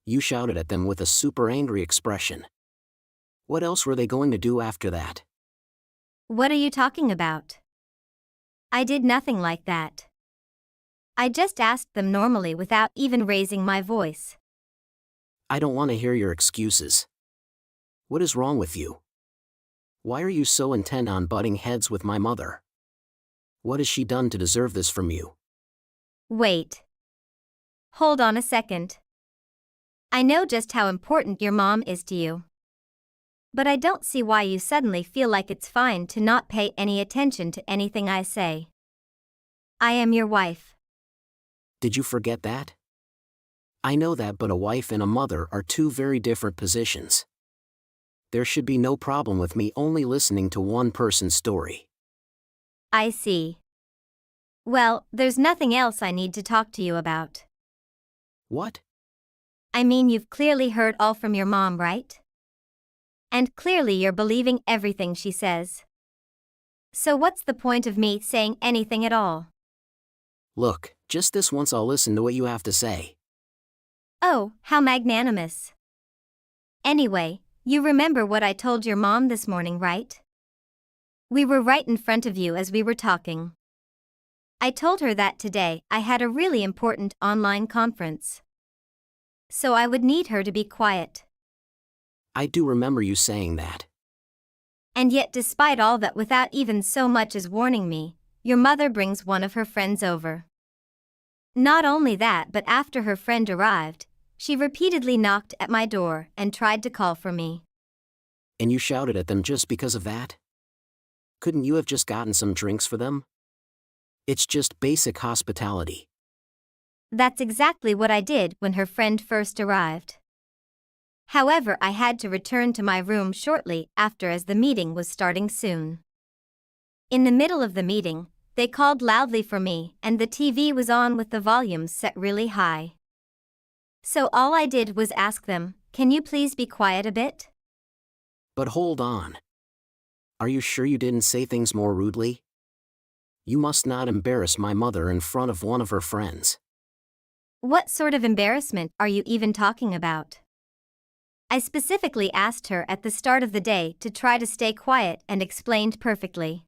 A: You shouted at them with a super angry expression. What else were they going to do after that?
B: What are you talking about? I did nothing like that. I just asked them normally without even raising my voice.
A: I don't want to hear your excuses. What is wrong with you? Why are you so intent on butting heads with my mother? What has she done to deserve this from you?
B: Wait. Hold on a second. I know just how important your mom is to you. But I don't see why you suddenly feel like it's fine to not pay any attention to anything I say. I am your wife.
A: Did you forget that? I know that, but a wife and a mother are two very different positions. There should be no problem with me only listening to one person's story.
B: I see. Well, there's nothing else I need to talk to you about.
A: What?
B: I mean, you've clearly heard all from your mom, right? And clearly you're believing everything she says. So what's the point of me saying anything at all?
A: Look, just this once I'll listen to what you have to say.
B: Oh, how magnanimous. Anyway, you remember what I told your mom this morning, right? We were right in front of you as we were talking. I told her that today I had a really important online conference. So I would need her to be quiet.
A: I do remember you saying that.
B: And yet, despite all that, without even so much as warning me, your mother brings one of her friends over. Not only that, but after her friend arrived, she repeatedly knocked at my door and tried to call for me.
A: And you shouted at them just because of that? Couldn't you have just gotten some drinks for them? It's just basic hospitality.
C: That's exactly what I did when her friend first arrived. However, I had to return to my room shortly after as the meeting was starting soon. In the middle of the meeting, they called loudly for me and the TV was on with the volume set really high. So all I did was ask them, "Can you please be quiet a bit?"
A: But hold on. Are you sure you didn't say things more rudely? You must not embarrass my mother in front of one of her friends.
C: What sort of embarrassment are you even talking about? I specifically asked her at the start of the day to try to stay quiet and explained perfectly.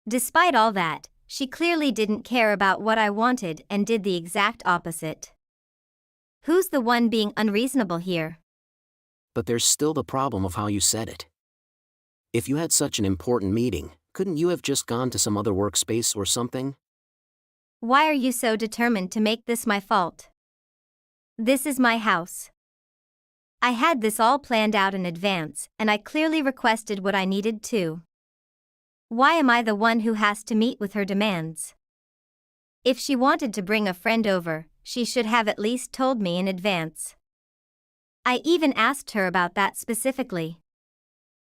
C: Despite all that, she clearly didn't care about what I wanted and did the exact opposite. Who's the one being unreasonable here?
A: But there's still the problem of how you said it. If you had such an important meeting, couldn't you have just gone to some other workspace or something?
C: Why are you so determined to make this my fault? This is my house. I had this all planned out in advance, and I clearly requested what I needed too. Why am I the one who has to meet with her demands? If she wanted to bring a friend over, she should have at least told me in advance. I even asked her about that specifically.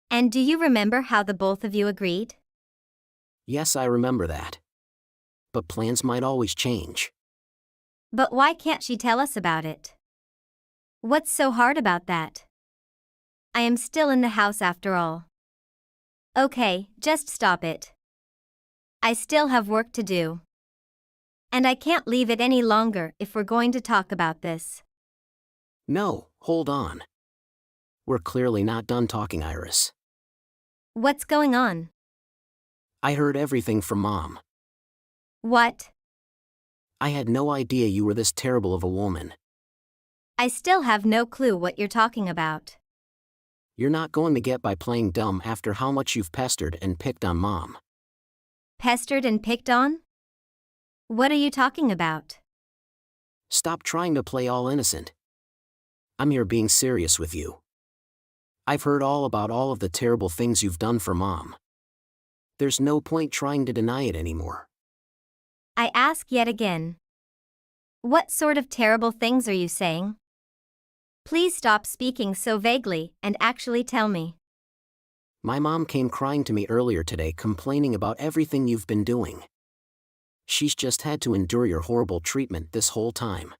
C: And do you remember how the both of you agreed?
A: Yes, I remember that. But plans might always change.
C: But why can't she tell us about it? What's so hard about that? I am still in the house after all. Okay, just stop it. I still have work to do. And I can't leave it any longer if we're going to talk about this.
A: No, hold on. We're clearly not done talking, Iris.
C: What's going on?
A: I heard everything from Mom.
C: What?
A: I had no idea you were this terrible of a woman.
C: I still have no clue what you're talking about.
A: You're not going to get by playing dumb after how much you've pestered and picked on Mom.
C: Pestered and picked on? What are you talking about?
A: Stop trying to play all innocent. I'm here being serious with you. I've heard all about all of the terrible things you've done for Mom. There's no point trying to deny it anymore.
C: I ask yet again. What sort of terrible things are you saying? Please stop speaking so vaguely and actually tell me.
A: My mom came crying to me earlier today complaining about everything you've been doing. She's just had to endure your horrible treatment this whole time.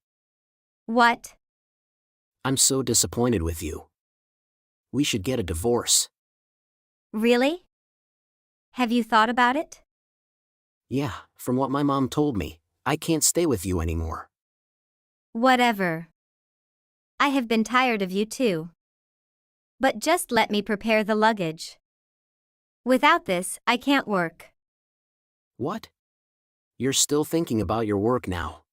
C: What?
A: I'm so disappointed with you. We should get a divorce.
C: Really? Have you thought about it?
A: Yeah, from what my mom told me, I can't stay with you anymore.
C: Whatever. I have been tired of you too. But just let me prepare the luggage. Without this, I can't work.
A: What? You're still thinking about your work now.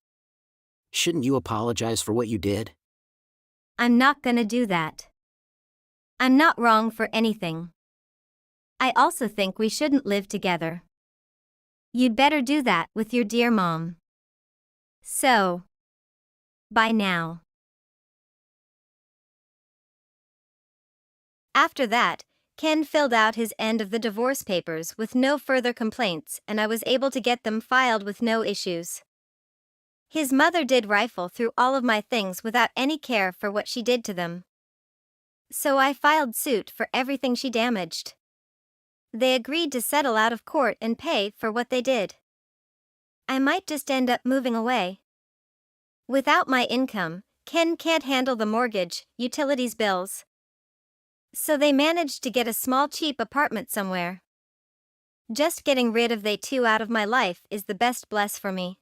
A: Shouldn't you apologize for what you did?
C: I'm not gonna do that. I'm not wrong for anything. I also think we shouldn't live together. You'd better do that with your dear mom. So, bye now. After that, Ken filled out his end of the divorce papers with no further complaints, and I was able to get them filed with no issues. His mother did rifle through all of my things without any care for what she did to them. So I filed suit for everything she damaged. They agreed to settle out of court and pay for what they did. I might just end up moving away. Without my income, Ken can't handle the mortgage, utilities bills. So they managed to get a small cheap apartment somewhere. Just getting rid of they two out of my life is the best bless for me.